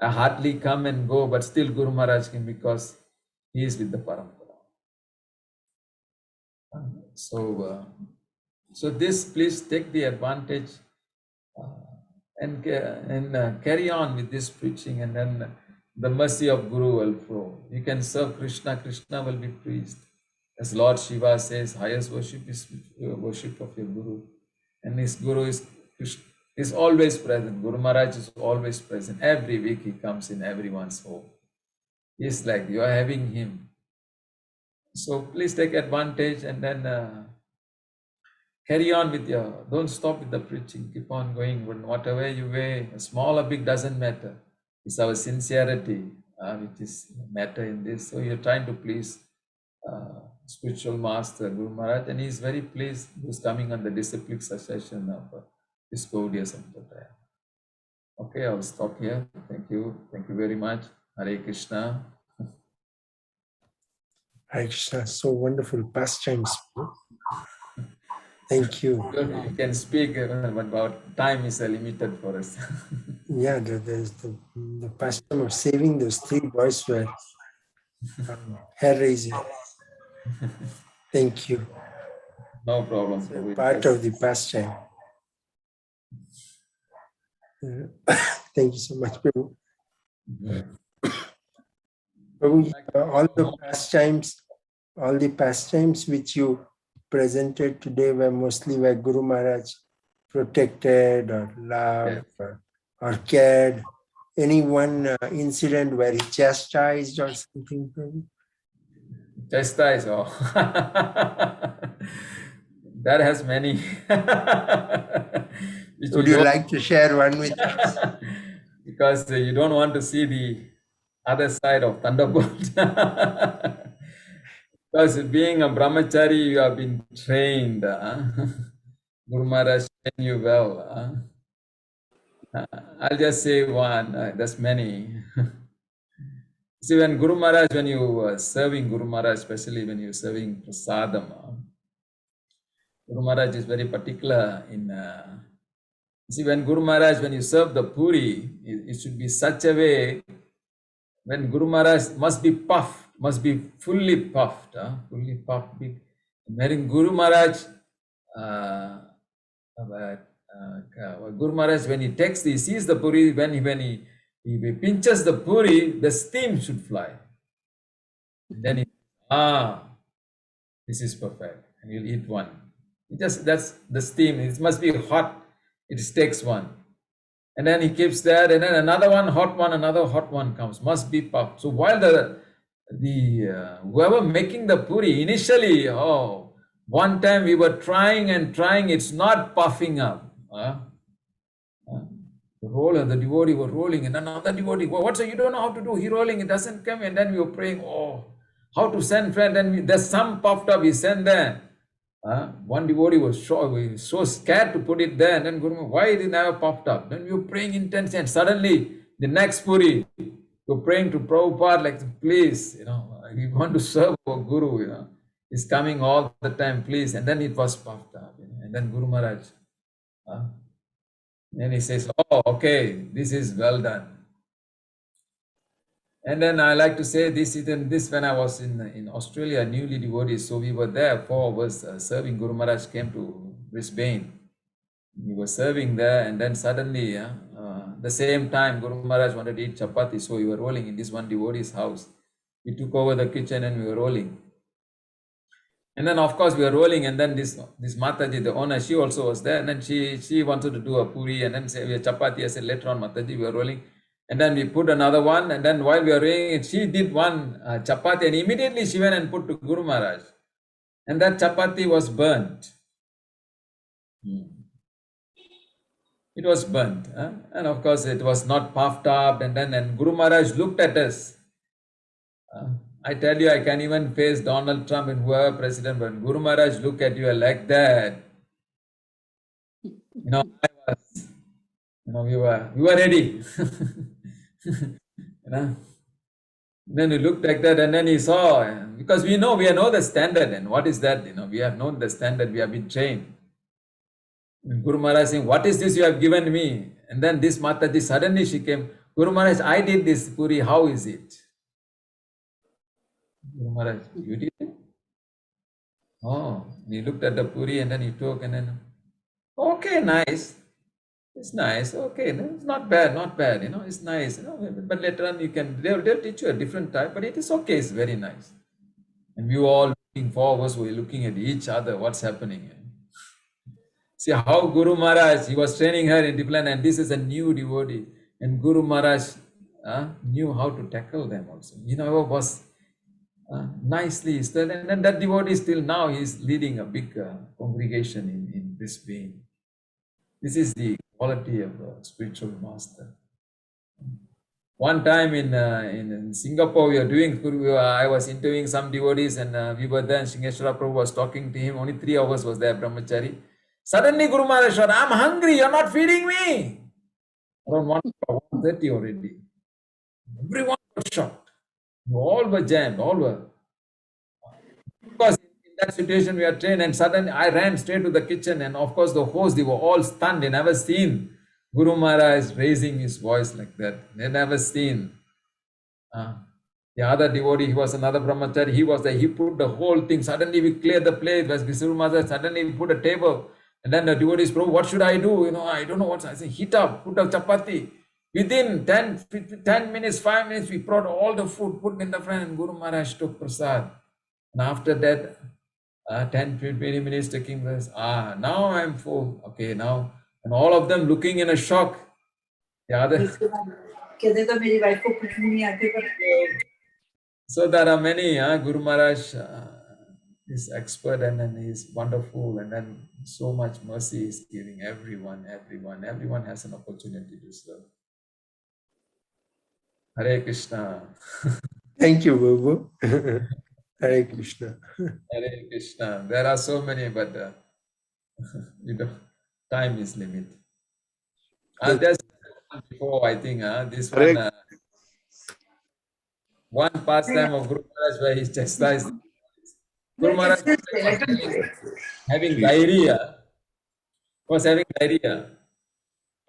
I hardly come and go, but still Guru Maharaj came because he is with the parampara. So this, please take the advantage and carry on with this preaching, and then the mercy of Guru will flow. You can serve Krishna, Krishna will be pleased. As Lord Shiva says, highest worship is worship of your Guru. And his Guru is always present. Guru Maharaj is always present. Every week he comes in everyone's home. It's like you are having him. So please take advantage and then carry on with don't stop with the preaching. Keep on going. Whatever you weigh, small or big, doesn't matter. It's our sincerity which is matter in this. So you're trying to please spiritual master Guru Maharaj, and he is very pleased. Who's coming on the disciplic succession of this Gaudiya Sampradaya. Okay, I'll stop here. Thank you very much. Hare Krishna. Hare Krishna, so wonderful pastimes. Thank you. You can speak, but time is limited for us. Yeah, there's the pastime of saving those 3 boys were hair raising. Thank you. No problem. So part of the pastime. Thank you so much, Prabhu. Prabhu, all the pastimes which you presented today were mostly where Guru Maharaj protected or loved or cared. Any one incident where he chastised or something? Prabhu? Chastise, oh. That has many. Which Would we you don't, like to share one with us? because you don't want to see the other side of thunderbolt. Because being a brahmachari, you have been trained. Guru Maharaj trained you well. I'll just say one, there's many. See, when Guru Maharaj, when you are serving Guru Maharaj, especially when you're serving prasadam, Guru Maharaj is very particular in. See, when Guru Maharaj, when you serve the puri, it should be such a way. When Guru Maharaj must be puffed, must be fully puffed, fully puffed. When Guru Maharaj, Guru Maharaj, when he takes, he sees the puri, when he pinches the puri, the steam should fly. Then he, this is perfect, and you'll eat one. That's the steam. It must be hot. It takes one, and then he keeps that, and then another one, hot one, another hot one comes. Must be puffed. So while the whoever making the puri initially, one time we were trying and trying, it's not puffing up. The roller, the devotee were rolling, and another devotee, what? So you don't know how to do? He rolling, it doesn't come, and then we were praying, how to send friend, and there's some puffed up, we send there. One devotee was so scared to put it there, and then Guru, why it never popped up? Then we were praying intensely, and suddenly the next puri, we were praying to Prabhupada, like, please, we want to serve our Guru, he's coming all the time, please. And then it was puffed up, and then Guru Maharaj, then he says, okay, this is well done. And then I like to say this when I was in Australia, newly devotees. So we were there, 4 of us serving. Guru Maharaj came to Brisbane. We were serving there, and then suddenly, the same time, Guru Maharaj wanted to eat chapati. So we were rolling in this one devotee's house. We took over the kitchen and we were rolling. And then, of course, we were rolling, and then this Mataji, the owner, she also was there. And then she wanted to do a puri, and then say we had chapati. I said, later on, Mataji, we were rolling. And then we put another one, and then while we were rolling it, she did one chapati, and immediately she went and put to Guru Maharaj. And that chapati was burnt. It was burnt. And of course, it was not puffed up. And then Guru Maharaj looked at us. I tell you, I can even face Donald Trump and whoever president, but Guru Maharaj look at you like that. We were ready. Then he looked like that, and then he saw, because we know the standard, and what is that? We have known the standard, we have been trained. And Guru Maharaj saying, what is this you have given me? And then this Mataji, suddenly she came, Guru Maharaj, I did this puri, how is it? Guru Maharaj, you did it? And he looked at the puri, and then he took, and then, okay, nice. It's nice, okay, it's not bad, it's nice, but later on they'll teach you a different type, but it is okay, it's very nice. And we were all looking forward, we were looking at each other, what's happening. See how Guru Maharaj, he was training her in discipline, and this is a new devotee, and Guru Maharaj knew how to tackle them also. Was nicely, and then that devotee still now he's leading a big congregation in Brisbane. This is the quality of a spiritual master. One time in Singapore, I was interviewing some devotees, and we were there, and Shingeshwara Prabhu was talking to him. Only 3 of us was there, brahmachari. Suddenly Guru Maharaj said, I'm hungry, you're not feeding me. Around 1:30 already. Everyone was shocked. All were jammed, all were. Because in that situation we are trained, and suddenly I ran straight to the kitchen, and of course the host, they were all stunned. They never seen Guru Maharaj raising his voice like that. They never seen. The other devotee, he was another brahmachari, he was there, he put the whole thing. Suddenly we cleared the plate, Guru Maharaj, suddenly we put a table. And then the devotees, Prabhu, what should I do? I don't know what. I say, heat up, put a chapati. Within 10 minutes, 5 minutes, we brought all the food, put in the front, and Guru Maharaj took prasad. And after that, 10, 20 minutes taking this. Now I'm full. Okay, now. And all of them looking in a shock. The other. So there are many. Guru Maharaj is expert and then he's wonderful. And then so much mercy is giving everyone. Everyone has an opportunity to serve. Hare Krishna. Thank you, Babu. Hare Krishna. Hare Krishna. There are so many, but time is limit. There's one before, I think, this one, one pastime of Guru Maharaj where he chastised. Guru Maharaj was having diarrhea,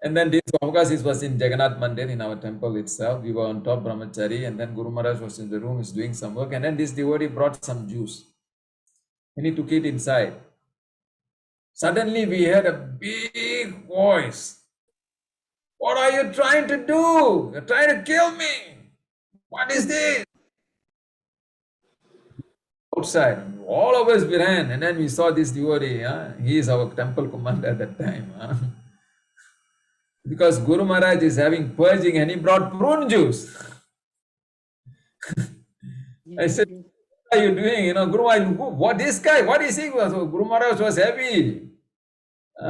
And then this, of course, it was in Jagannath Mandir in our temple itself. We were on top brahmachari, and then Guru Maharaj was in the room, is doing some work, and then this devotee brought some juice. And he took it inside. Suddenly we heard a big voice. What are you trying to do? You're trying to kill me. What is this? Outside. All of us ran, and then we saw this devotee. He is our temple commander at that time. Because Guru Maharaj is having purging and he brought prune juice. I said, what are you doing? Guru Maharaj, what this guy, what is he? So Guru Maharaj was heavy.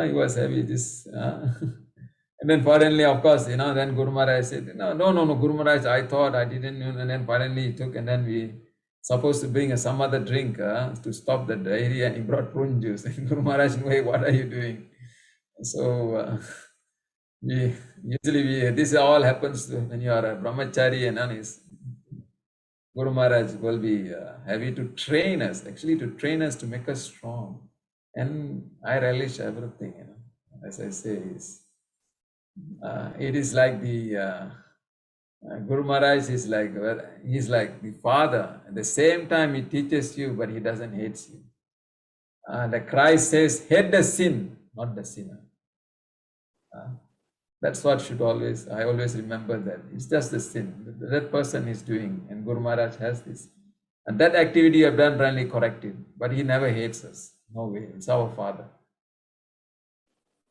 He was heavy. And then finally, of course, then Guru Maharaj said, no, Guru Maharaj, I thought I didn't know. And then finally he took, and then we supposed to bring some other drink to stop the diarrhea, and he brought prune juice. And Guru Maharaj, wait, what are you doing? So this all happens when you are a brahmachari and anis. Guru Maharaj will be happy to train us, actually to train us to make us strong. And I relish everything, as I say, it is like the Guru Maharaj is like, he's like the father. At the same time, he teaches you, but he doesn't hate you. The Christ says, hate the sin, not the sinner. That's what I always remember that. It's just the sin that person is doing, and Guru Maharaj has this. And that activity you have done, really corrected, but he never hates us. No way, it's our Father.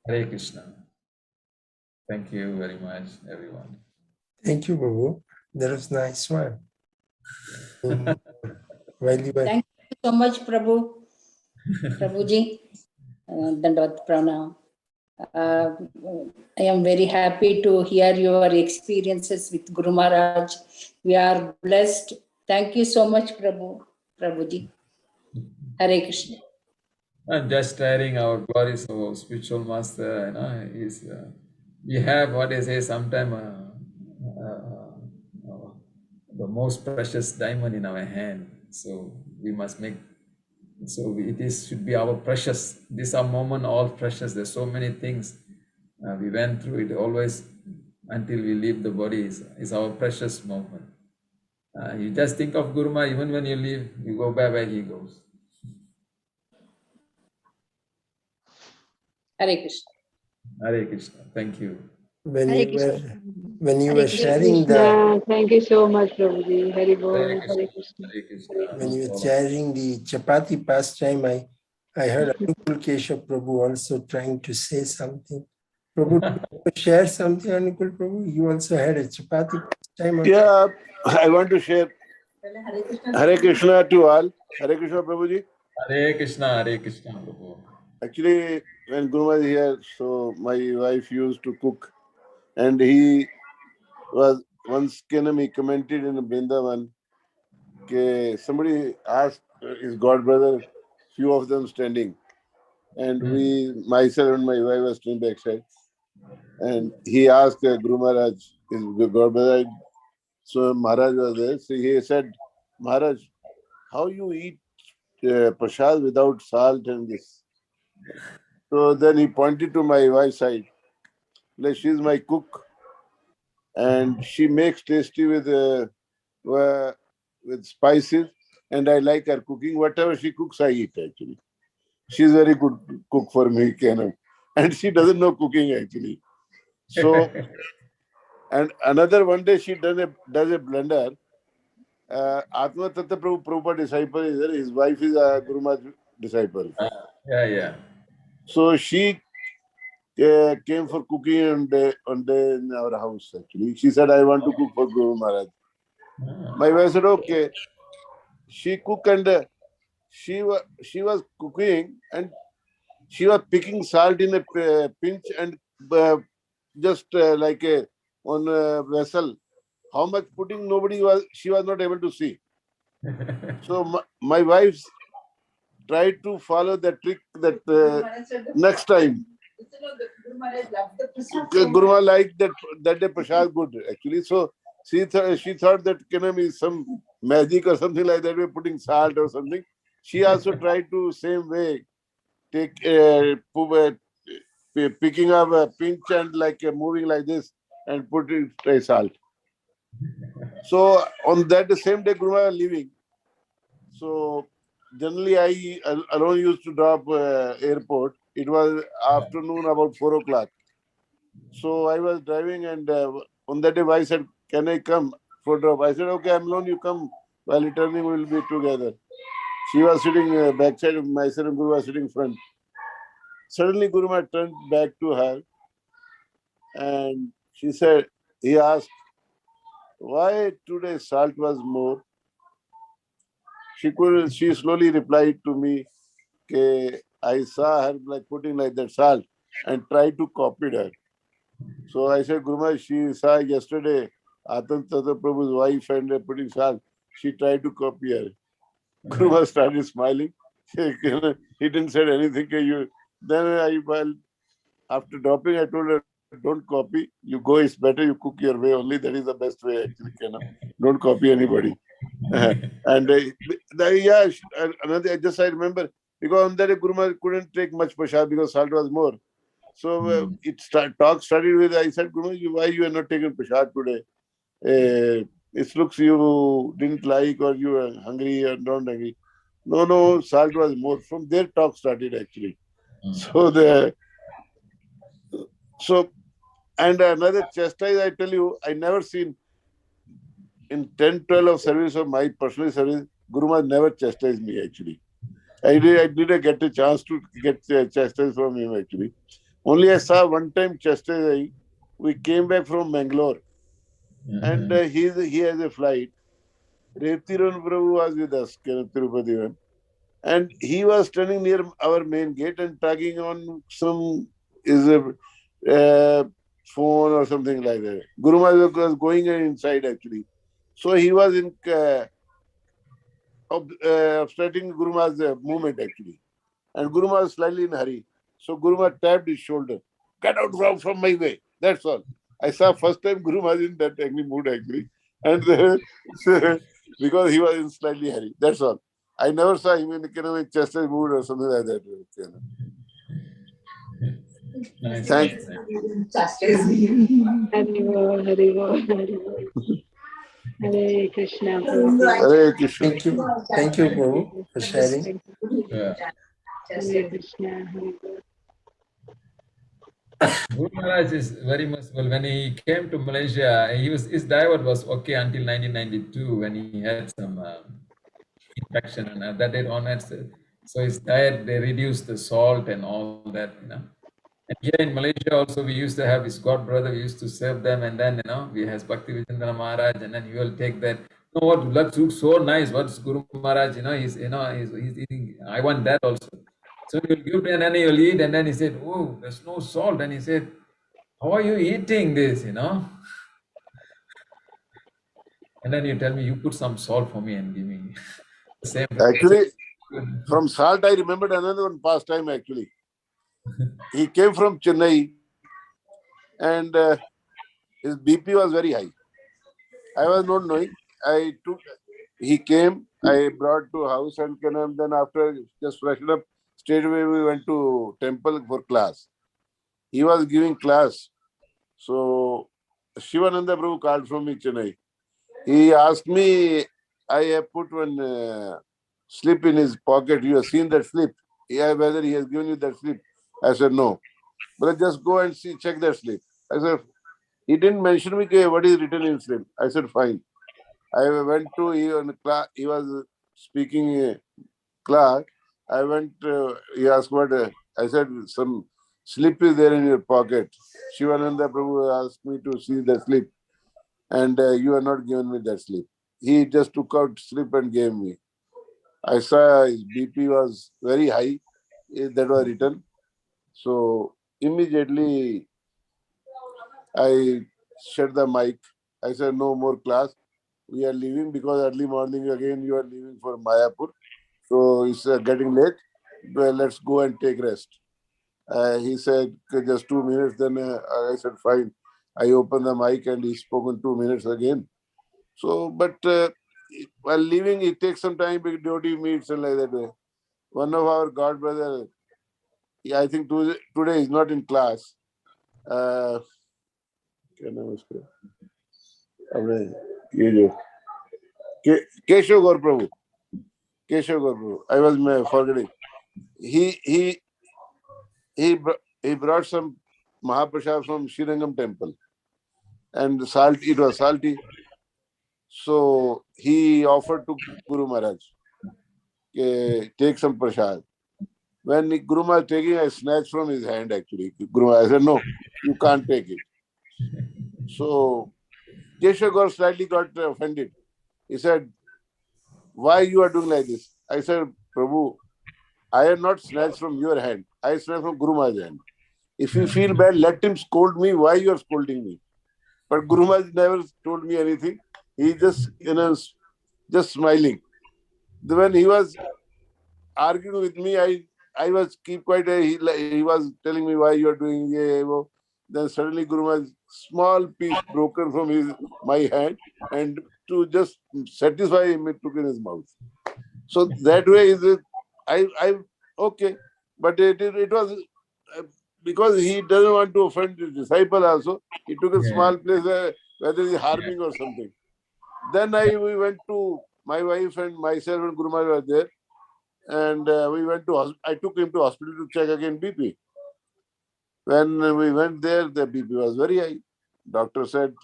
Hare Krishna. Thank you very much, everyone. Thank you, Babu. That was nice one. Thank you so much, Prabhu. Prabhuji. Dandavat Pranam. I am very happy to hear your experiences with Guru Maharaj. We are blessed. Thank you so much, Prabhuji. Hare Krishna. And just sharing our glories of our spiritual master, is we have what they say sometimes the most precious diamond in our hand. So we must make. So should be our precious. These are moments all precious. There's so many things we went through it always until we leave the body is our precious moment. You just think of Guru Maharaj, even when you leave, you go back where he goes. Hare Krishna. Hare Krishna. Thank you. When you were sharing thank you so much, Prabhuji. Hare Bol. Hare Hare Krishna. Krishna. when you were sharing the chapati pastime, I heard Anukul Keshav Prabhu also trying to say something. Prabhu, do you want to share something, Anukul Prabhu? You also had a chapati pastime. Yeah, I want to share. Hare Krishna to all. Hare Krishna, Prabhuji. Hare Krishna, Prabhu. Actually, when Guru was here, so my wife used to cook, and he was once he commented in Vrindavan, somebody asked his god brother, few of them standing, and myself and my wife was standing backside, and he asked Guru Maharaj, his god brother, so Maharaj was there, so he said, Maharaj, how you eat prasad without salt and this? So then he pointed to my wife's side. Like, she's my cook, and she makes tasty with spices, and I like her cooking. Whatever she cooks, I eat actually. She's very good cook for me, and she doesn't know cooking actually. So, and another one day she does a blender. Atma Tattva Prabhupada disciple is there. His wife is Guru Maharaj disciple. Yeah. So she came for cooking one day in our house, actually. She said, I want to cook for Guru Maharaj. My wife said, okay. She cooked and she was cooking and she was picking salt in a pinch and just like on a vessel. How much putting she was not able to see. So my wife tried to follow the trick that next time. Guru Maharaj liked that day prasad good actually. So she thought that is some magic or something like that. We're putting salt or something. She also tried to same way take picking up a pinch and like moving like this and put it salt. So on that the same day Guru Maharaj leaving. So generally I alone used to drop airport. It was afternoon about 4 o'clock. So I was driving and on that day I said, can I come for drop? I said, okay, I'm alone, you come. While returning, we will be together. She was sitting backside, myself and Guru was sitting front. Suddenly Guru Maharaj turned back to her and he asked, why today salt was more? She slowly replied to me, I saw her like putting like that salt and tried to copy her. So I said, Guru Maharaj, she saw yesterday Atan Tata Prabhu's wife and putting salt. She tried to copy her. Guru Maharaj started smiling. He didn't say anything. Then after dropping, I told her, don't copy. You go, it's better. You cook your way only. That is the best way, actually. Don't copy anybody. And another, I remember, because on that day, Guru Maharaj couldn't take much prasad because salt was more. So talk started with, I said, Guru Maharaj, why you are not taking prasad today? It looks you didn't like or you were hungry or not hungry. No, salt was more. From there, talk started actually. And another chastise, I tell you, I never seen in 10, 12 of service of my personal service, Guru Maharaj never chastised me actually. I didn't get a chance to get chastised from him actually. Only I saw one time chastising. We came back from Mangalore and he has a flight. Retiran Prabhu was with us, Tirupati, and he was standing near our main gate and talking on some phone or something like that. Guru Maharaj was going inside actually. So he was obstructing Guru Maharaj's movement actually. And Guru Maharaj was slightly in a hurry. So Guru Maharaj tapped his shoulder. Get out from my way. That's all. I saw first time Guru Maharaj in that angry mood actually. And because he was in slightly hurry. That's all. I never saw him in a chested mood or something like that. Nice. Thanks. Haribol, Haribol, Haribol. Hare Krishna. Hare Krishna. Thank you, Prabhu, for sharing. Yeah. Hare Krishna. Haribol. Guru Maharaj is very merciful. When he came to Malaysia, his diet was okay until 1992 when he had some infection and that day onwards. So his diet, they reduced the salt and all that, And here in Malaysia also, we used to have his god brother, we used to serve them, and then, we has Bhakti Vijayendra Maharaj, and then he will take that. What that looks so nice. What's Guru Maharaj, he's eating. I want that also. So he'll give me and then he'll eat, and then he said, oh, there's no salt. And he said, how are you eating this, And then you tell me, you put some salt for me and give me. Same. Actually, from salt, I remembered another one past time actually. He came from Chennai and his BP was very high. I was not knowing. He came, I brought to house and then after just freshen up, straight away we went to temple for class. He was giving class. So Shivananda Prabhu called from me, Chennai. He asked me, I have put one slip in his pocket. You have seen that slip? Yeah, whether he has given you that slip? I said, no. But just go and check that slip. I said, he didn't mention me what is written in slip. I said, fine. I went to he was speaking class. I went, he asked what, I said, some slip is there in your pocket. Shivananda Prabhu asked me to see the slip, and you have not given me that slip. He just took out slip and gave me. I saw his BP was very high, that was written. So immediately I shut the mic. I said, no more class. We are leaving because early morning again you are leaving for Mayapur. So it's getting late. Well, let's go and take rest. He said, "Okay, just 2 minutes." Then I said, fine. I opened the mic and he spoke in 2 minutes again. So, but while leaving, it takes some time because devotee meets and like that. One of our god brother, I think today is not in class. क्या नाम है उसका? अपने ये जो केशव गौर प्रभु, I was forgetting. He brought some Mahaprasad from Srirangam temple, and it was salty. So he offered to Guru Maharaj, take some prasad. When Guru Maharaj taking, I snatched from his hand actually. Guru Maharaj said, no, you can't take it. So Keshav Gaur slightly got offended. He said, why you are doing like this? I said, Prabhu, I have not snatched from your hand. I snatched from Guru Maharaj's hand. If you feel bad, let him scold me. Why you are scolding me? But Guru Maharaj never told me anything. He just, just smiling. When he was arguing with me, I was keep quiet. He was telling me why you are doing it. Then suddenly Guru Maharaj, small piece broken from my hand, and to just satisfy him, it took in his mouth. So that way is it. I okay, but it was because he doesn't want to offend his disciple also. He took a small place whether he's harming or something. Then we went to, my wife and myself and Guru Maharaj were there, and we went to. I took him to hospital to check again BP. When we went there, the BP was very high. Doctor said,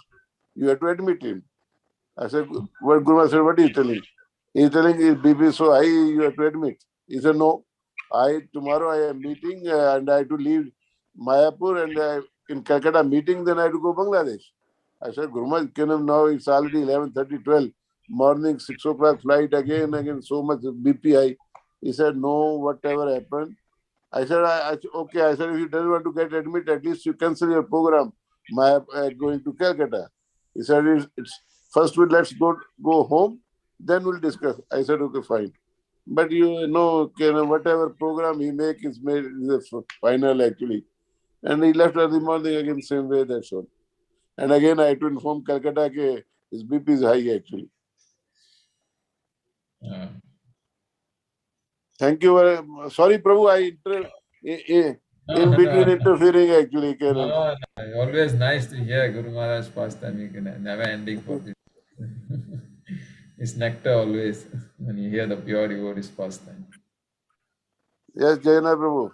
you have to admit him. I said, what Guru Maharaj said, what is he telling? He's telling his BP is so high, you have to admit. He said, no, tomorrow I am meeting and I have to leave Mayapur, and in Calcutta meeting, then I have to go Bangladesh. I said, Guru Maharaj, now it's already 11:30, 12. Morning, 6 o'clock flight again, so much BP high. He said, no, whatever happened. I said, okay. I said, if you don't want to get admitted, at least you cancel your program, going to Calcutta. He said, it's first let's go home, then we'll discuss. I said, okay, fine. But whatever program he make is made is the final actually. And he left early morning again, same way, that's all. And again, I had to inform Calcutta that his BP is high actually. Thank you. Sorry, Prabhu, in between interfering actually. No, always nice to hear Guru Maharaj pastime. You can never ending for this. It's nectar always when you hear the pure devotee's pastime. Yes, Jayana Prabhu.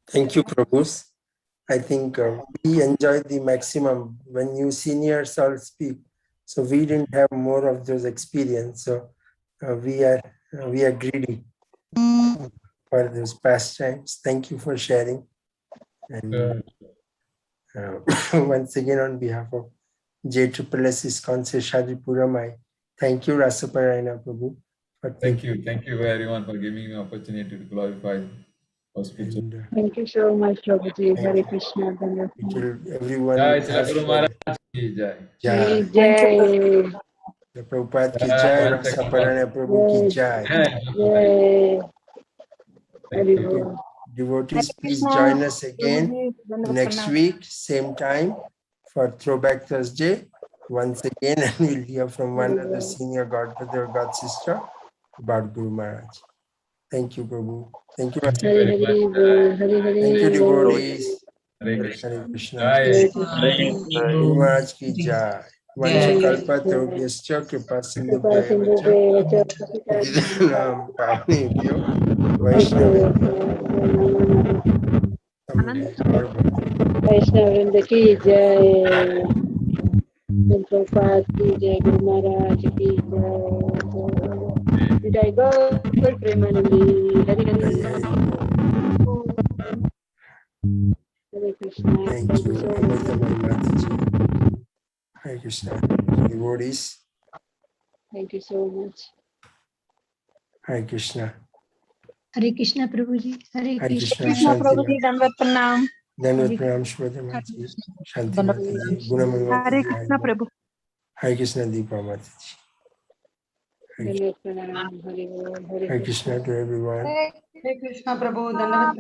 Thank you, Prabhus. I think we enjoyed the maximum when you seniors all speak. So we didn't have more of those experience. So we are greedy for those pastimes. Thank you for sharing. And once again, on behalf of JSSS Iskcon Seshadripuram, I thank you, Rasa Parayana Prabhu. Thank you everyone for giving me the opportunity to glorify hospital. Thank you so much, Prabhuji. Hare Krishna. Everyone. Jai Guru Maharaj ki jai. Jai. Jai. Prabhupada ki jai, Rasa Parayana Prabhu ki jai. Jai. Devotees, please join us again next week, same time, for Throwback Thursday. Once again, and we'll hear from one of the senior godbrother or god sister about Guru Maharaj. Thank you, Prabhu. Thank you. Thank you very much. Thank you, devotees. Hare Krishna. Hare Krishna. Jai. Guru Maharaj ki jai. Vanchakalpa tarubhyascha kripa sindhubhaya vacha patitanam pavanebhyo Vaishnavebhyo. वैष्णववृंद की जय, प्रभुपाद की जय, गुरु महाराज की जय। Jai Gaur Premanandi. Hari Hari Hari. Hari Bol. Hare Krishna. Thank Thank you you, so much. Amritamai Mataji. Hare Krishna. Devotees. Thank you so much. Hare Krishna. Hare Krishna Prabhuji. Hare Hare Krishna. Krishna. Shanti. Dandavat Pranam. Dandavat Pranam Shubhadra Mataji. Shanti Mataji. Gunamai Hare Mataji. Krishna Prabhu. Hare Krishna Deepa Mataji. Dhanyavad Pranam. Hari Bol. Hare Hare Krishna. Krishna to everyone. Hare Krishna Prabhu. Dandavat